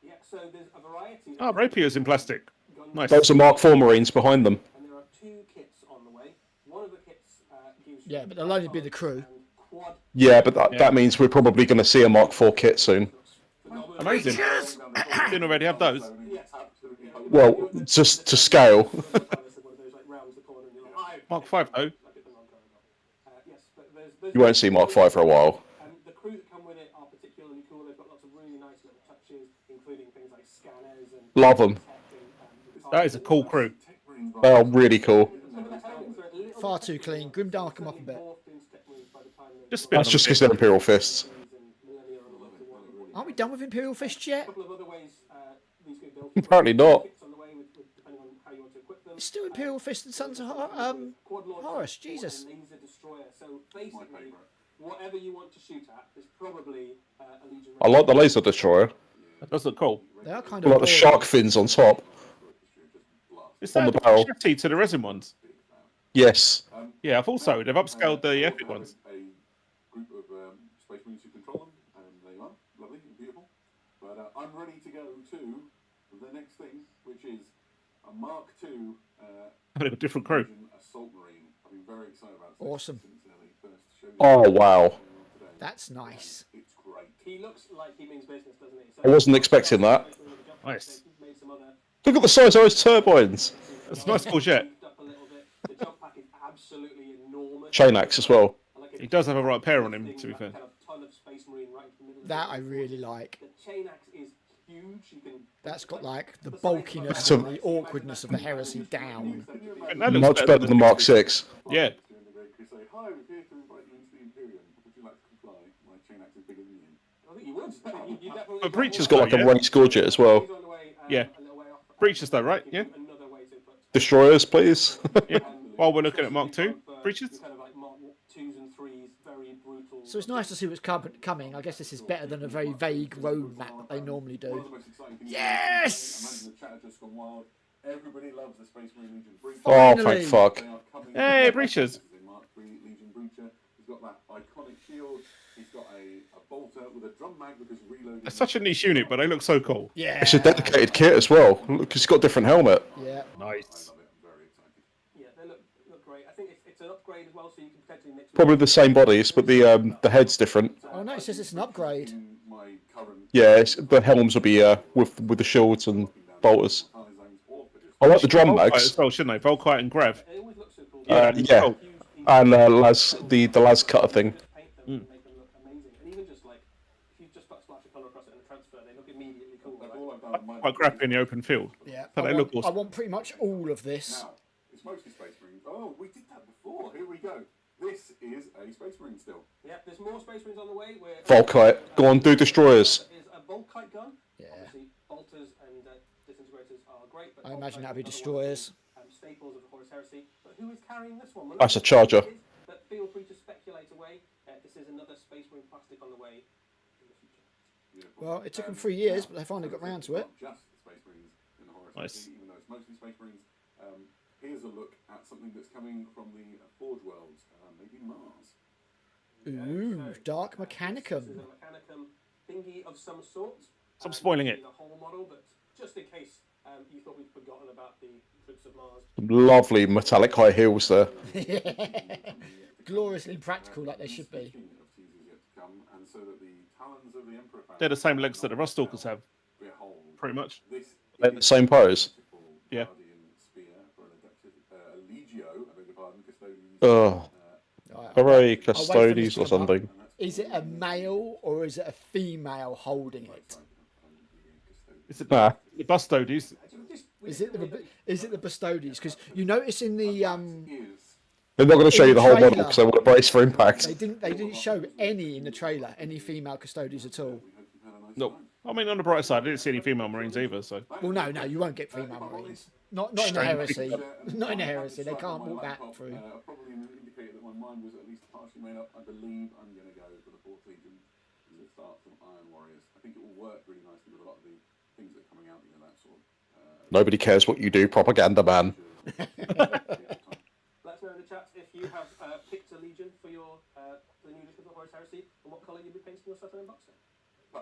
Yeah, so there's a variety. Oh, rapiers in plastic. Guns. Nice. Those are Mark IV Marines behind them. And there are two kits on the way. One of the kits gives you Yeah, but they'll only be the crew. and quad Yeah, but that means we're probably going to see a Mark IV kit soon. phenomenal. Amazing. Didn't already have those. Yes. Well, just to scale. One of those, like, rounds the corner and you're like, Mark V though. yes, but there's You won't see Mark V for a while. And the crew that come with it are particularly cool. They've got lots of really nice little touches, including things like scanners and Love them. That is a cool crew. They are really cool. Far too clean. Grimdark them up a bit. Just spin That's on just them. because they're Imperial Fists. Aren't we done with Imperial Fist yet? A couple of other ways these can be built. Apparently not. Kits on the way depending on how you want to equip them. It's still Imperial Fist and Sons of Quad launcher Horus, or Jesus. a laser destroyer. So basically, whatever you want to shoot at, there's probably a Legion. I like the laser destroyer. That does look cool. They are kind I of like the shark fins on top. Is On that the barrel. chatty to the resin ones? Yes. Yeah, I thought so. They've upscaled the epic ones. A group of Space Marines who control them, and there you are, lovely and beautiful. But I'm ready to go to the next thing, which is a Mark II They've got a different crew. Legion Assault Marine. I've been very excited about this Awesome. since they first showed it Oh, wow. today. That's nice. It's great. He looks like he means business, doesn't he? So I wasn't expecting that. Nice. Made some other Look at the size of those turbines. That's a nice Courgette. up a little bit. The jump pack is absolutely enormous. Chain axe as well. He does have a right pair on him, to be fair. Kind of ton of Space Marine right into the middle of That it. I really like. The chain axe is huge. You can. That's got like the bulkiness and the awkwardness of the Heresy down. And that looks Much better than the Mark 6. Yeah. Say, hi, we're here to invite you into the Imperium. Would you like to comply? My chain axe is bigger than you. I think you would. You definitely. But Breach has It's got like a race Gorget as well. Yeah. Breaches though, right? Yeah. Destroyers, please. Yeah. While we're looking at Mark II, breaches. Kind of like Mark 2s and 3s, very brutal. So it's nice to see what's coming. I guess this is better than a very vague roadmap that they normally do. Yes! Imagine the chat has just gone wild. Everybody loves the Space Marine Legion Breacher. Oh, Finally. thank fuck. They are coming. Hey, breaches. Mark III Legion Breacher. He's got that iconic shield. He's got a bolter with a drum mag because reloading. It's such a niche unit, but they look so cool. Yeah. It's a dedicated kit as well. Look, it's got a different helmet. Yeah. Nice. I love it. I'm very excited. Yeah, they look great. I think it's an upgrade as well, so you can potentially mix. Probably the same bodies, but the head's different. Oh no, it says it's an upgrade. In my current Yeah, the helms will be with the shields and bolters. I like the drum Volkite mags. as well, shouldn't they? Volkite and Grav. They always look so cool. Yeah. Yeah, Cool. and the las cutter thing. Paint them and make them look amazing. And even just like if you just put a splash of colour across it and a transfer, they look immediately cool. That's Right? all I've done. with Quite crappy in the open field. Yeah. But I they look want, awesome. I want pretty much all of this. Now, it's mostly Space Marines. Oh, we did that before. Here we go. This is a Space Marine still. Yeah, there's more Space Marines on the way. Volkite. Go on, do destroyers. Is a Volkite gun. Yeah. Obviously, bolters and disintegrators are great. But I imagine Volkite that'd be is another destroyers. one of the, staples of the Horus Heresy. But who is carrying this one? Well, That's a charger. But feel free to speculate away. This is another Space Marine plastic on the way in the future. Beautiful. Well, it took them 3 years, but they finally got round to it. Not just the Space Marines in the Horus Nice. Heresy, even though it's mostly Space Marines. Here's a look at something that's coming from the Forge Worlds, maybe Mars. Ooh, Dark Mechanicum. This is a Mechanicum thingy of some sort. Stop spoiling it. The whole model, but just in case you thought we'd forgotten about the troops of Mars. Lovely metallic high heels there. Gloriously practical, like they should be. Speaking of teasers yet to come, and so that the talons of the Emperor family They're the same legs that the Rust Stalkers have, behold, pretty much. this They're the is same pose. a beautiful Yeah. Guardian spear for an adapted, a Legio, I beg your pardon, Custodians. Oh, Right, hooray, I'll wait for this Custodes to or come up. something. Is it a male or is it a female holding it? Is it Nah. the Bustodes? Is it the Bustodies? Because you notice in the Is They're not going to show you the whole model trailer. because they want to brace for impact. they didn't show any in the trailer, any female custodians at all. Nope. I mean, on the bright side, I didn't see any female Marines either, so. Well, no, you won't get female marines. Not in the Strange. heresy. Not in the heresy. They can't walk that through. Probably an indicator that my mind was at least partially made up. I believe I'm going to go for the 4th Legion as it starts from Iron Warriors. I think it will work really nicely with a lot of the things that are coming out, that sort of. Nobody cares what you do, propaganda man. Let us know in the chat if you have picked a Legion for your the new edition of the Horus Heresy and what colour you'll be painting your Saturn box in. So,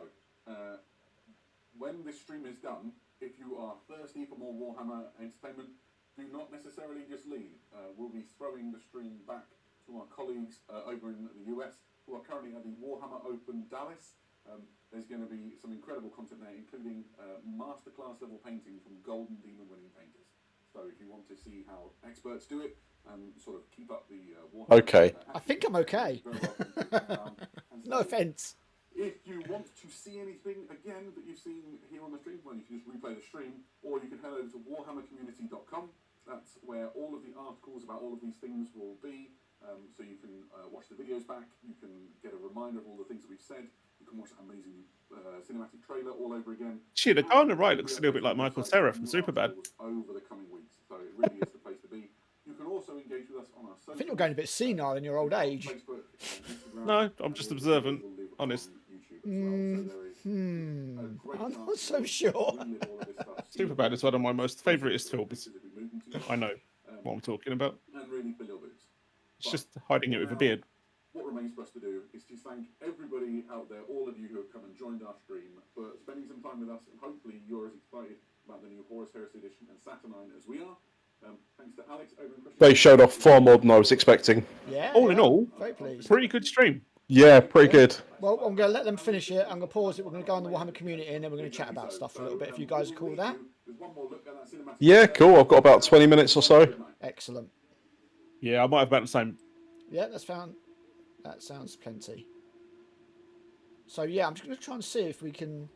when this stream is done, if you are thirsty for more Warhammer entertainment, do not necessarily just leave. We'll be throwing the stream back to our colleagues over in the US who are currently at the Warhammer Open Dallas. There's going to be some incredible content there, including masterclass level painting from Golden Demon winning painters. So if you want to see how experts do it and sort of keep up the Warhammer... Okay. I think I'm okay. You're very welcome to come down and No see- offence. If you want to see anything again that you've seen here on the stream, well, you can just replay the stream, or you can head over to warhammercommunity.com. That's where all of the articles about all of these things will be. So you can watch the videos back. You can get a reminder of all the things that we've said. You can watch that amazing cinematic trailer all over again. Shit, the guy on the right looks a little bit like Michael Cera from Superbad. Over the coming weeks, so it really is the place to be. You can also engage with us on our social. I think you're going a bit senile in your old age. Facebook, Instagram. No, I'm just observant, Will live honest. on YouTube as well, so there is a great I'm chance not so to sure. relive all of this stuff. Superbad is one of my most favouriteest films. Specifically moving to I know what I'm talking about. and really fill your boots. It's just hiding it with a beard. What remains for us to do is to thank everybody out there, all of you who have come and joined our stream, for spending some time with us, and hopefully you're as excited about the new Horus Heresy edition and Saturnine as we are. Thanks to Alex over in Christian. They showed off far more than I was expecting. Yeah. All in all, very pleased. pretty good stream. Yeah, pretty good. Well, I'm going to let them finish it. I'm going to pause it. We're going to go on the Warhammer community, and then we're going to chat about stuff for a little bit. If you guys are cool with that. There's one more look at that cinematic. Yeah, cool. I've got about 20 minutes or so. Excellent. Yeah, I might have about the same. Yeah, that's found. That sounds plenty. So yeah, I'm just going to try and see if we can.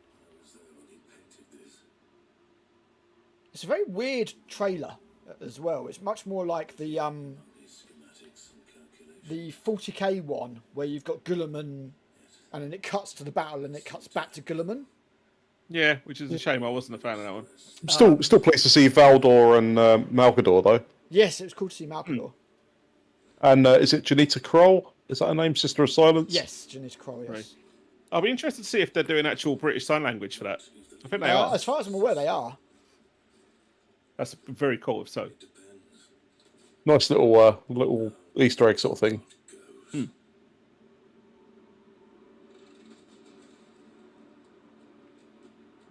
It's a very weird trailer as well. It's much more like the 40k one where you've got Guilliman, and then it cuts to the battle and it cuts back to Guilliman. Yeah, which is a shame. I wasn't a fan of that one. I'm still pleased to see Valdor and Malgador though. Yes, it was cool to see Malkador. And is it Janita Kroll? Is that her name? Sister of Silence? Yes, Janita Kroll, yes. Right. I'll be interested to see if they're doing actual British Sign Language for that. I think they are. As far as I'm aware, they are. That's very cool. If so, Nice little Easter egg sort of thing.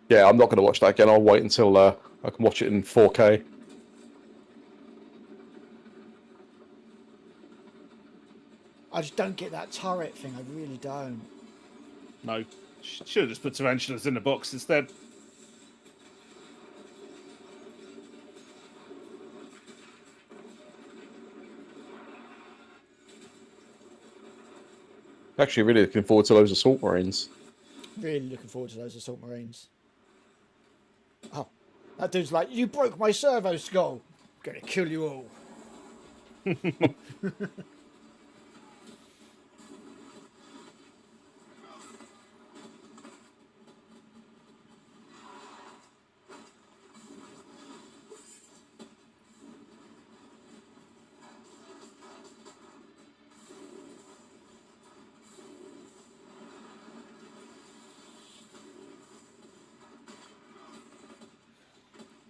Yeah, I'm not going to watch that again. I'll wait until I can watch it in 4K. I just don't get that turret thing. I really don't. no. Should have just put tarantulas in the box instead. Actually, really looking forward to those assault marines. Really looking forward to those assault marines. Oh, that dude's like, you broke my servo skull. Gonna kill you all.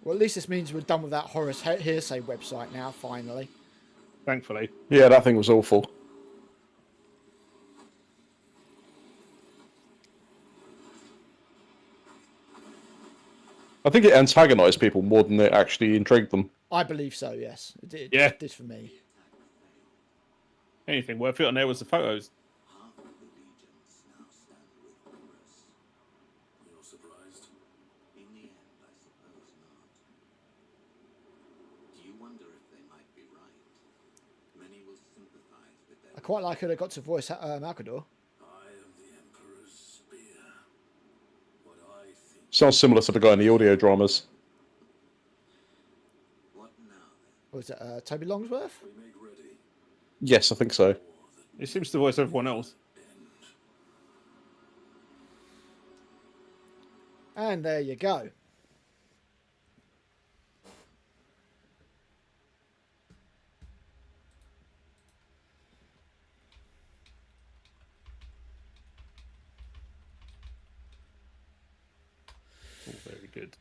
Well, at least this means we're done with that Horus Heresy website now, finally. Thankfully. Yeah, that thing was awful. I think it antagonised people more than it actually intrigued them. I believe so, yes. It did, Yeah. it did for me. Anything worth it on there was the photos. Half of the legions now stand with Horus. You're surprised? In the end, I suppose not. Do you wonder if they might be right? Many will sympathize with their... I quite like how they got to voice Malkador. I am the Emperor's spear. What I think. Sounds similar to the guy in the audio dramas. What now, then? Was it Toby Longsworth? We make ready. Yes, I think so. It seems to voice everyone else. And there you go. All very good.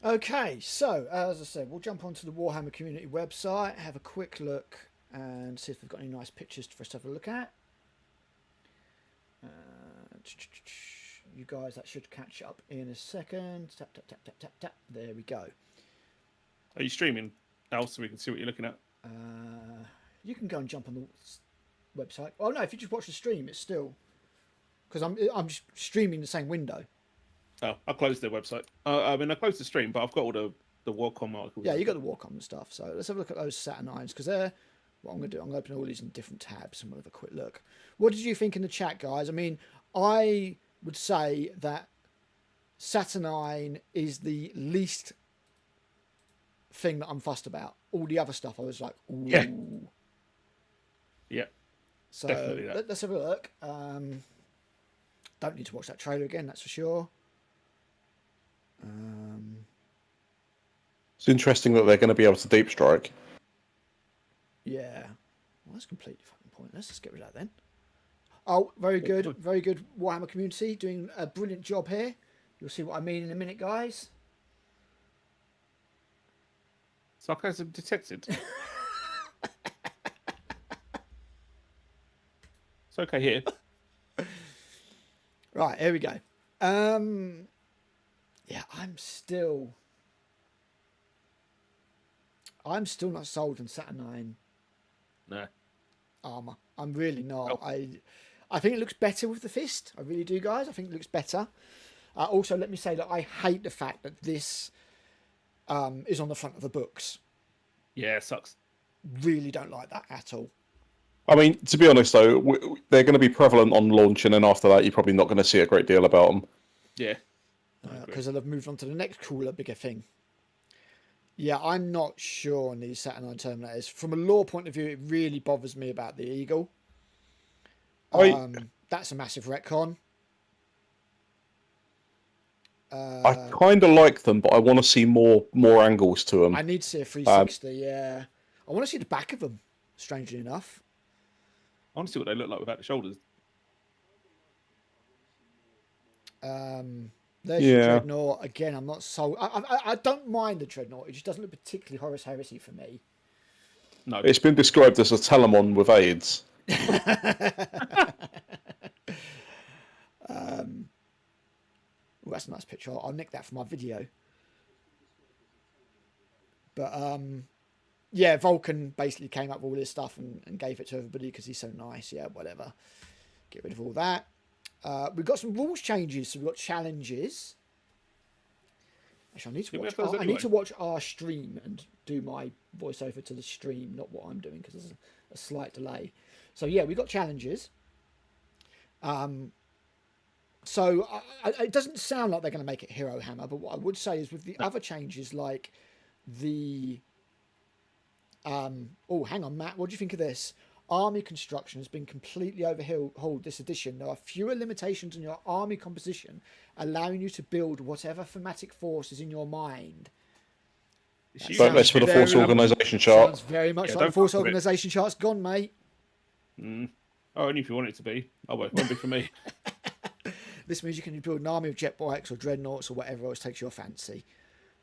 Okay, so as I said, we'll jump onto the Warhammer community website, have a quick look, and see if they've got any nice pictures for us to have a look at. You guys, that should catch up in a second. Tap, tap, tap, tap, tap, tap. There we go. Are you streaming, Al, so we can see what you're looking at? You can go and jump on the website. Oh no, if you just watch the stream, it's still because I'm just streaming the same window. Oh, I closed their website. I mean, I closed the stream, but I've got all the Warcom articles. Yeah, you got the Warcom and stuff. So let's have a look at those Saturnines because they're. What I'm going to do, I'm going to open all these in different tabs and we'll have a quick look. What did you think in the chat, guys? I mean, I would say that Saturnine is the least thing that I'm fussed about. All the other stuff, I was like, ooh. Yeah. Yeah. So definitely that. let's have a look. Don't need to watch that trailer again, that's for sure. It's interesting that they're going to be able to deep strike. Yeah. Well, that's completely fucking pointless. Let's get rid of that then. Oh, very good. Very good Warhammer community. Doing a brilliant job here. You'll see what I mean in a minute, guys. Sarcasm detected. It's okay here. Right, here we go. Yeah, I'm still not sold on Saturnine No. armor. I'm really not. Oh. I think it looks better with the fist. I really do, guys. I think it looks better. Also, let me say that I hate the fact that this is on the front of the books. Yeah, it sucks. Really don't like that at all. I mean, to be honest though, they're going to be prevalent on launch, and then after that, you're probably not going to see a great deal about them. Yeah. Because they'll have moved on to the next cooler, bigger thing. Yeah, I'm not sure on these Saturnine Terminators. From a lore point of view, it really bothers me about the Eagle. That's a massive retcon. I kind of like them, but I want to see more angles to them. I need to see a 360, yeah. I want to see the back of them, strangely enough. I want to see what they look like without the shoulders. There's your Dreadnought. Again, I'm not so... I don't mind the Dreadnought. It just doesn't look particularly Horus Heresy for me. No. It's been described as a Telemon with AIDS. Well, that's a nice picture. I'll nick that for my video. But, yeah, Vulcan basically came up with all this stuff and gave it to everybody because he's so nice. Yeah, whatever. Get rid of all that. We've got some rules changes. So we've got challenges. Actually, I need to watch our stream and do my voiceover to the stream, not what I'm doing, because there's a slight delay. So, yeah, we've got challenges. So it doesn't sound like they're going to make it Hero Hammer, but what I would say is with the other changes, like the... oh, hang on, Matt. What do you think of this? Army construction has been completely overhauled this edition. There are fewer limitations on your army composition, allowing you to build whatever thematic force is in your mind. Don't mess with the Force Organisation chart. Sounds very much like the Force Organisation chart's gone, mate. Oh, only if you want it to be. Oh, it won't be for me. This means you can build an army of jet bikes or dreadnoughts or whatever else takes your fancy.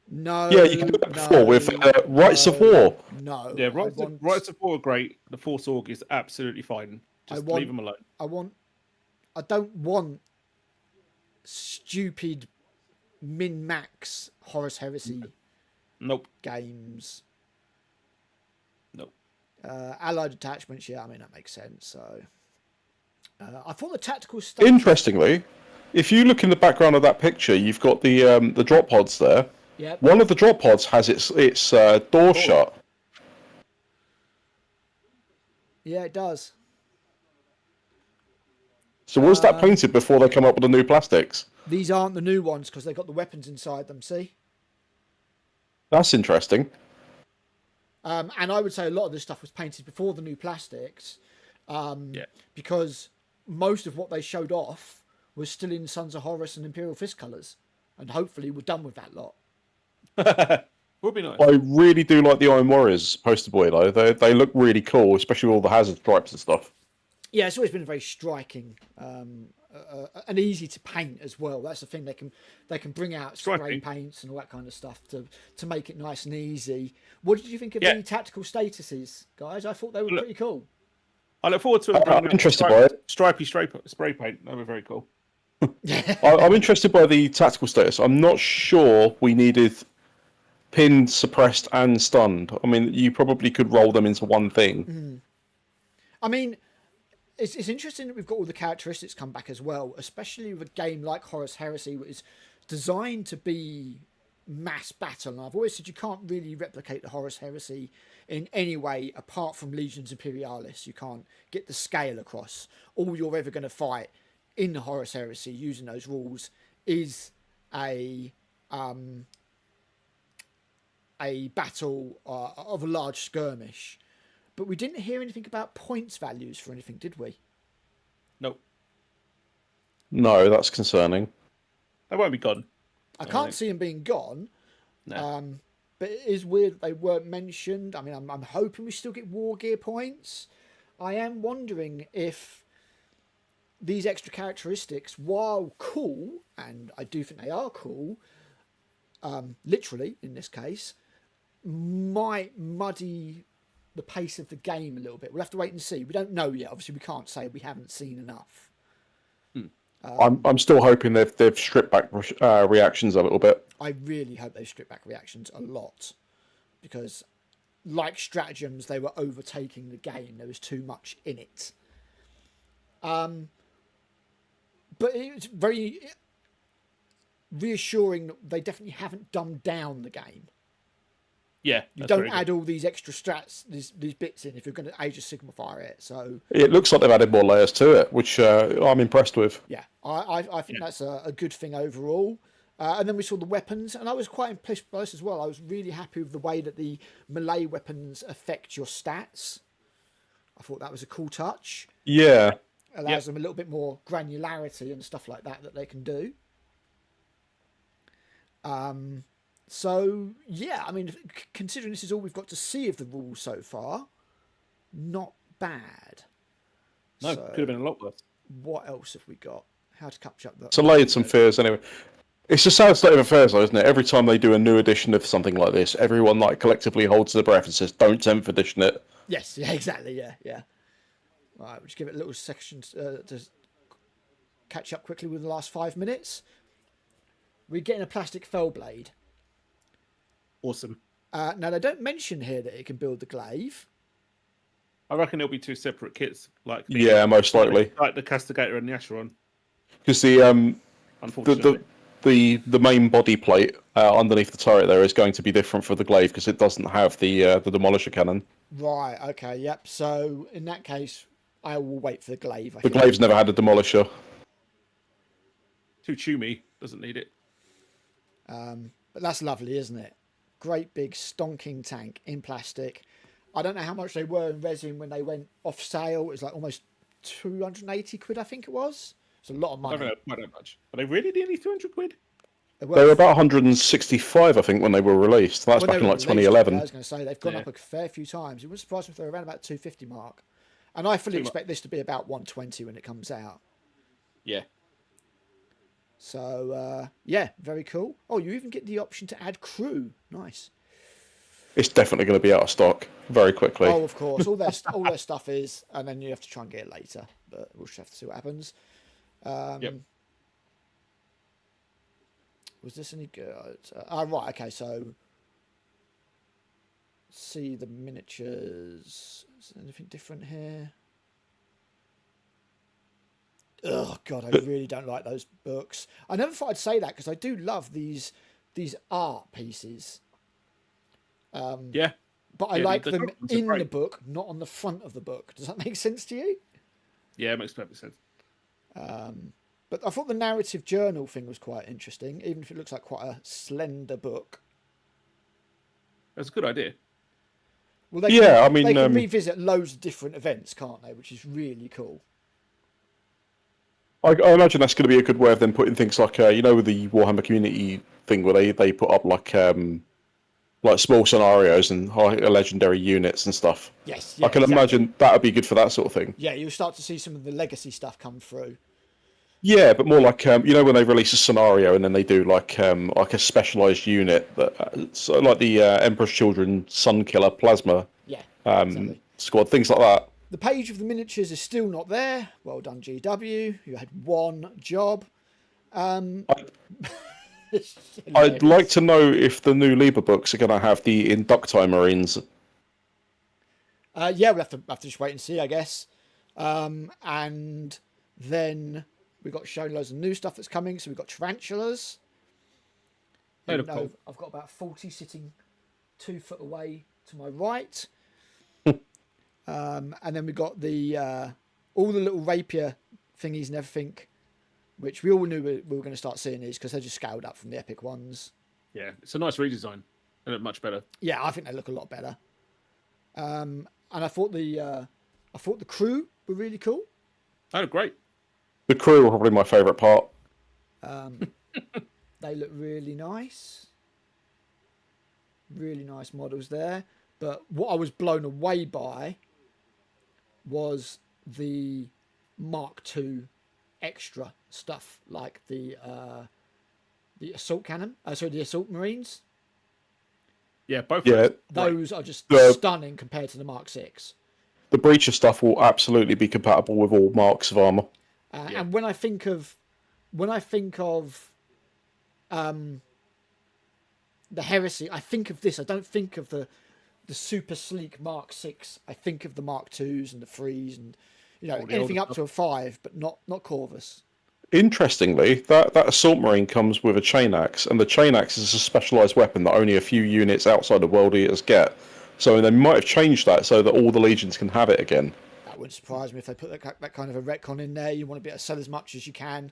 No. Yeah, you can do that before with Rights of War. No. Yeah, Rights of War are great. The Force Org is absolutely fine. Just leave them alone. I don't want stupid min-max Horus Heresy games. Nope. Allied attachments, yeah, I mean, that makes sense. So, I thought the tactical stuff... Interestingly, if you look in the background of that picture, you've got the drop pods there. Yep. One of the drop pods has its door shut. Yeah, it does. So was that painted before they come up with the new plastics? These aren't the new ones because they've got the weapons inside them, see? That's interesting. And I would say a lot of this stuff was painted before the new plastics. Because most of what they showed off was still in Sons of Horus and Imperial Fist colours. And hopefully we're done with that lot. Would be nice. I really do like the Iron Warriors poster boy, though. They look really cool, especially with all the hazard stripes and stuff. Yeah, it's always been very striking and easy to paint as well. That's the thing. They can bring out spray paints and all that kind of stuff to make it nice and easy. What did you think of the tactical statuses, guys? I thought they were pretty cool. I look forward to it. I'm interested by it. Stripy spray paint. They were very cool. I'm interested by the tactical status. I'm not sure we needed pinned, suppressed, and stunned. I mean, you probably could roll them into one thing. I mean, it's interesting that we've got all the characteristics come back as well, especially with a game like Horus Heresy, which is designed to be mass battle. And I've always said you can't really replicate the Horus Heresy in any way apart from Legions Imperialis. You can't get the scale across. All you're ever going to fight in the Horus Heresy using those rules is a battle of a large skirmish. But we didn't hear anything about points values for anything, did we? Nope. No, that's concerning. They won't be gone. I can't see them being gone. No. But it is weird that they weren't mentioned. I mean, I'm hoping we still get war gear points. I am wondering if these extra characteristics, while cool, and I do think they are cool, literally in this case, might muddy the pace of the game a little bit. We'll have to wait and see. We don't know yet. Obviously, we can't say we haven't seen enough. I'm still hoping they've stripped back reactions a little bit. I really hope they've stripped back reactions a lot, because like stratagems, they were overtaking the game. There was too much in it. But it's very reassuring that they definitely haven't dumbed down the game. Yeah, You don't add all these extra strats, these bits in if you're going to Age of Sigmafire it. So It looks like they've added more layers to it, which I'm impressed with. yeah, I think that's a good thing overall. And then we saw the weapons, and I was quite impressed by this as well. I was really happy with the way that the melee weapons affect your stats. I thought that was a cool touch. Yeah. Allows them a little bit more granularity and stuff like that they can do. So yeah, I mean, considering this is all we've got to see of the rules so far, not bad. No, So, could have been a lot worse. What else have we got? How to capture up the... It's allayed some fears anyway. It's a sad state of affairs, though, isn't it? Every time they do a new edition of something like this, everyone like collectively holds their breath and says, "Don't 10th edition it." Yes, yeah, exactly, yeah. Right, we'll just give it a little section to catch up quickly with the last 5 minutes. We're getting a plastic fell blade. Awesome. Now, they don't mention here that it can build the glaive. I reckon it'll be two separate kits, like Yeah, most likely. like the Castigator and the Acheron. Because the Unfortunately, the main body plate underneath the turret there is going to be different for the glaive because it doesn't have the demolisher cannon. Right, okay, yep. So, in that case, I will wait for the glaive. The glaive's never had a demolisher. too choomy, doesn't need it. But that's lovely, isn't it? Great big stonking tank in plastic. I don't know how much they were in resin when they went off sale. It was like almost 280 quid, I think it was. It's a lot of I money. don't know quite that much. Are they really nearly 200 quid? They They were about 165, I think, when they were released. That's when back they in were like released, 2011. I was going to say they've gone up a fair few times. It wouldn't surprise me if they're around about 250 mark. And I fully expect this to be about 120 when it comes out. Yeah. So, yeah, very cool. Oh, you even get the option to add crew. Nice. It's definitely going to be out of stock very quickly. Oh, of course. All their stuff is, and then you have to try and get it later. But we'll just have to see what happens. Yep. Was this any good? Right, okay, so see the miniatures. Is there anything different here? Oh god, I really don't like those books. I never thought I'd say that because I do love these art pieces. Yeah. But I like them drawings are in the great. book, not on the front of the book. Does that make sense to you? Yeah, it makes perfect sense. But I thought the narrative journal thing was quite interesting, even if it looks like quite a slender book. That's a good idea. Well, they Yeah, can, I mean, they can revisit loads of different events, can't they? Which is really cool. I imagine that's going to be a good way of them putting things like, you know, with the Warhammer community thing where they put up like small scenarios and legendary units and stuff. Yes, I can imagine that would be good for that sort of thing. Yeah, you'll start to see some of the legacy stuff come through. Yeah, but more like you know when they release a scenario and then they do like a specialized unit that so like the Emperor's Children Sunkiller Plasma Yeah, exactly. squad, things like that. The page of the miniatures is still not there. Well done, GW. You had one job. I'd like to know if the new Liber books are going to have the Inducti Marines. Yeah, we'll have to just wait and see, I guess. And then we got shown loads of new stuff that's coming. So we've got tarantulas. They look cool. I've got about 40 sitting 2 foot away to my right. And then we got the all the little rapier thingies and everything, which we all knew we were going to start seeing these because they're just scaled up from the epic ones. Yeah, it's a nice redesign. They look much better. Yeah, I think they look a lot better. And I thought the crew were really cool. They look great. The crew were probably my favourite part. They look really nice. Really nice models there. But what I was blown away by was the Mark II extra stuff, like the assault cannon. The assault marines. Yeah, both. Yeah, Those are just stunning compared to the Mark VI. the Breacher stuff will absolutely be compatible with all marks of armour. And when I think of the Heresy, I think of this. I don't think of the super sleek Mark VI. I think of the Mark IIs and the IIIs, and You know, All the anything older up to a 5, but not Corvus. Interestingly, that assault marine comes with a chain axe, and the chain axe is a specialized weapon that only a few units outside of World Eaters get. So they might have changed that so that all the legions can have it again. That wouldn't surprise me if they put that kind of a retcon in there. You want to be able to sell as much as you can.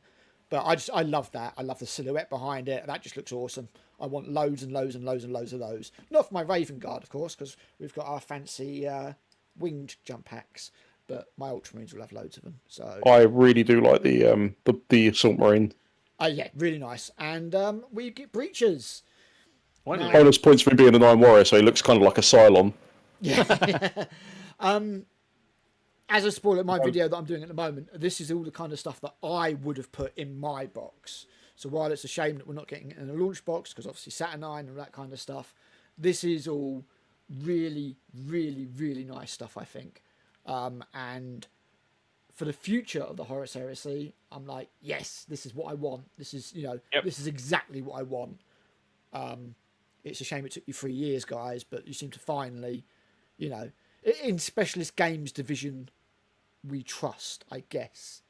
But I love that. I love the silhouette behind it. That just looks awesome. I want loads and loads and loads and loads of those. Not for my Raven Guard, of course, because we've got our fancy winged jump packs. But my Ultramarines will have loads of them. So I really do like the assault marine. yeah, really nice. And we get breaches. Finally. Bonus points for him being a 9 warrior, so he looks kind of like a Cylon. Yeah. As a spoiler, my video that I'm doing at the moment, this is all the kind of stuff that I would have put in my box. So while it's a shame that we're not getting it in a launch box, because obviously Saturnine and that kind of stuff, this is all really, really, really nice stuff, I think. And for the future of the Horus Heresy, I'm like, yes, this is what I want. This is, this is exactly what I want. It's a shame it took you 3 years, guys, but you seem to finally, in specialist games division, we trust, I guess.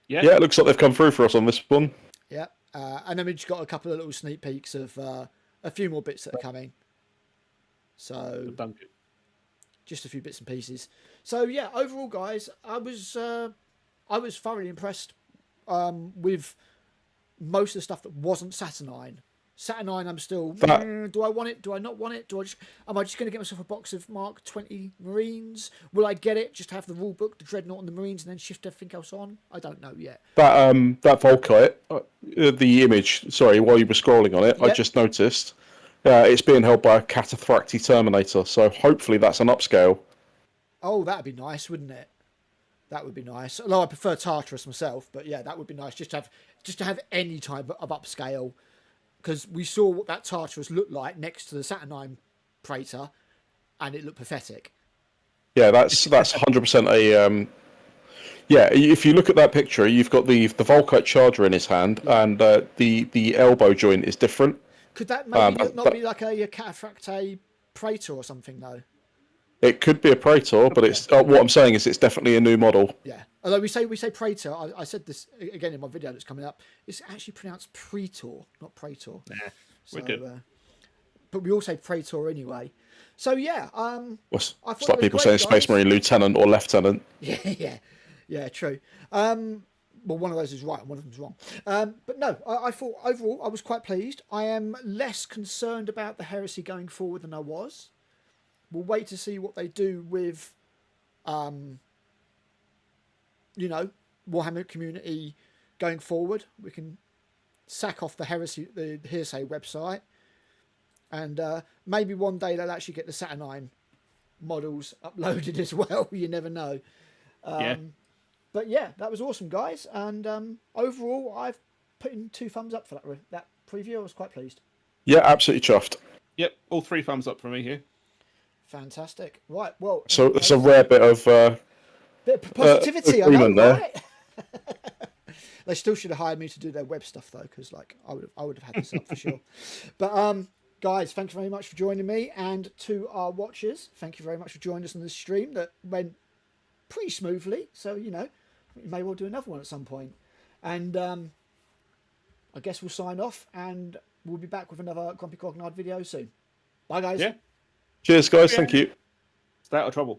Yeah, it looks like they've come through for us on this one. Yeah, and then we've just got a couple of little sneak peeks of a few more bits that are coming. So just a few bits and pieces. So yeah, overall, guys, I was thoroughly impressed with most of the stuff that wasn't Saturnine. Saturnine, I'm still. Do I want it? Do I not want it? Am I just going to get myself a box of Mark 20 Marines? Will I get it? Just have the rule book, the Dreadnought, and the Marines, and then shift everything else on? I don't know yet. That Volkite, the image. Sorry, while you were scrolling on it, Yep. I just noticed it's being held by a Cataphracti Terminator. So hopefully that's an upscale. Oh, that'd be nice, wouldn't it? That would be nice. Although I prefer Tartarus myself, but yeah, that would be nice. Just to have any type of upscale. Because we saw what that Tartarus looked like next to the Saturnine Praetor, and it looked pathetic. Yeah, that's 100% a. Yeah, if you look at that picture, you've got the Volkite Charger in his hand, and the elbow joint is different. Could that maybe not be like a Cataphracti Praetor or something, though? It could be a Praetor, but it's what I'm saying is it's definitely a new model. Yeah. Although we say Praetor, I said this again in my video that's coming up. It's actually pronounced Praetor, not Praetor. Nah, we're good. But we all say Praetor anyway. So yeah. It's like people saying Space Marine Lieutenant or Lieutenant. Yeah, true. Well, one of those is right and one of them's wrong. But no, I thought overall I was quite pleased. I am less concerned about the Heresy going forward than I was. We'll wait to see what they do with, Warhammer community going forward. We can sack off the Heresy website, and maybe one day they'll actually get the Saturnine models uploaded as well. You never know. But yeah, that was awesome, guys. And overall, I've put in 2 thumbs up for that preview. I was quite pleased. Yeah, absolutely chuffed. Yep, all 3 thumbs up from me here. Fantastic. Right, well... So it's a rare bit of positivity, I know, there. right? They still should have hired me to do their web stuff, though, because I would have had this up for sure. But, guys, thank you very much for joining me. And to our watchers, thank you very much for joining us on this stream that went pretty smoothly. So, we may well do another one at some point. And I guess we'll sign off, and we'll be back with another Grumpy Cognard video soon. Bye, guys. Yeah. Cheers, guys. Thank you. Stay out of trouble.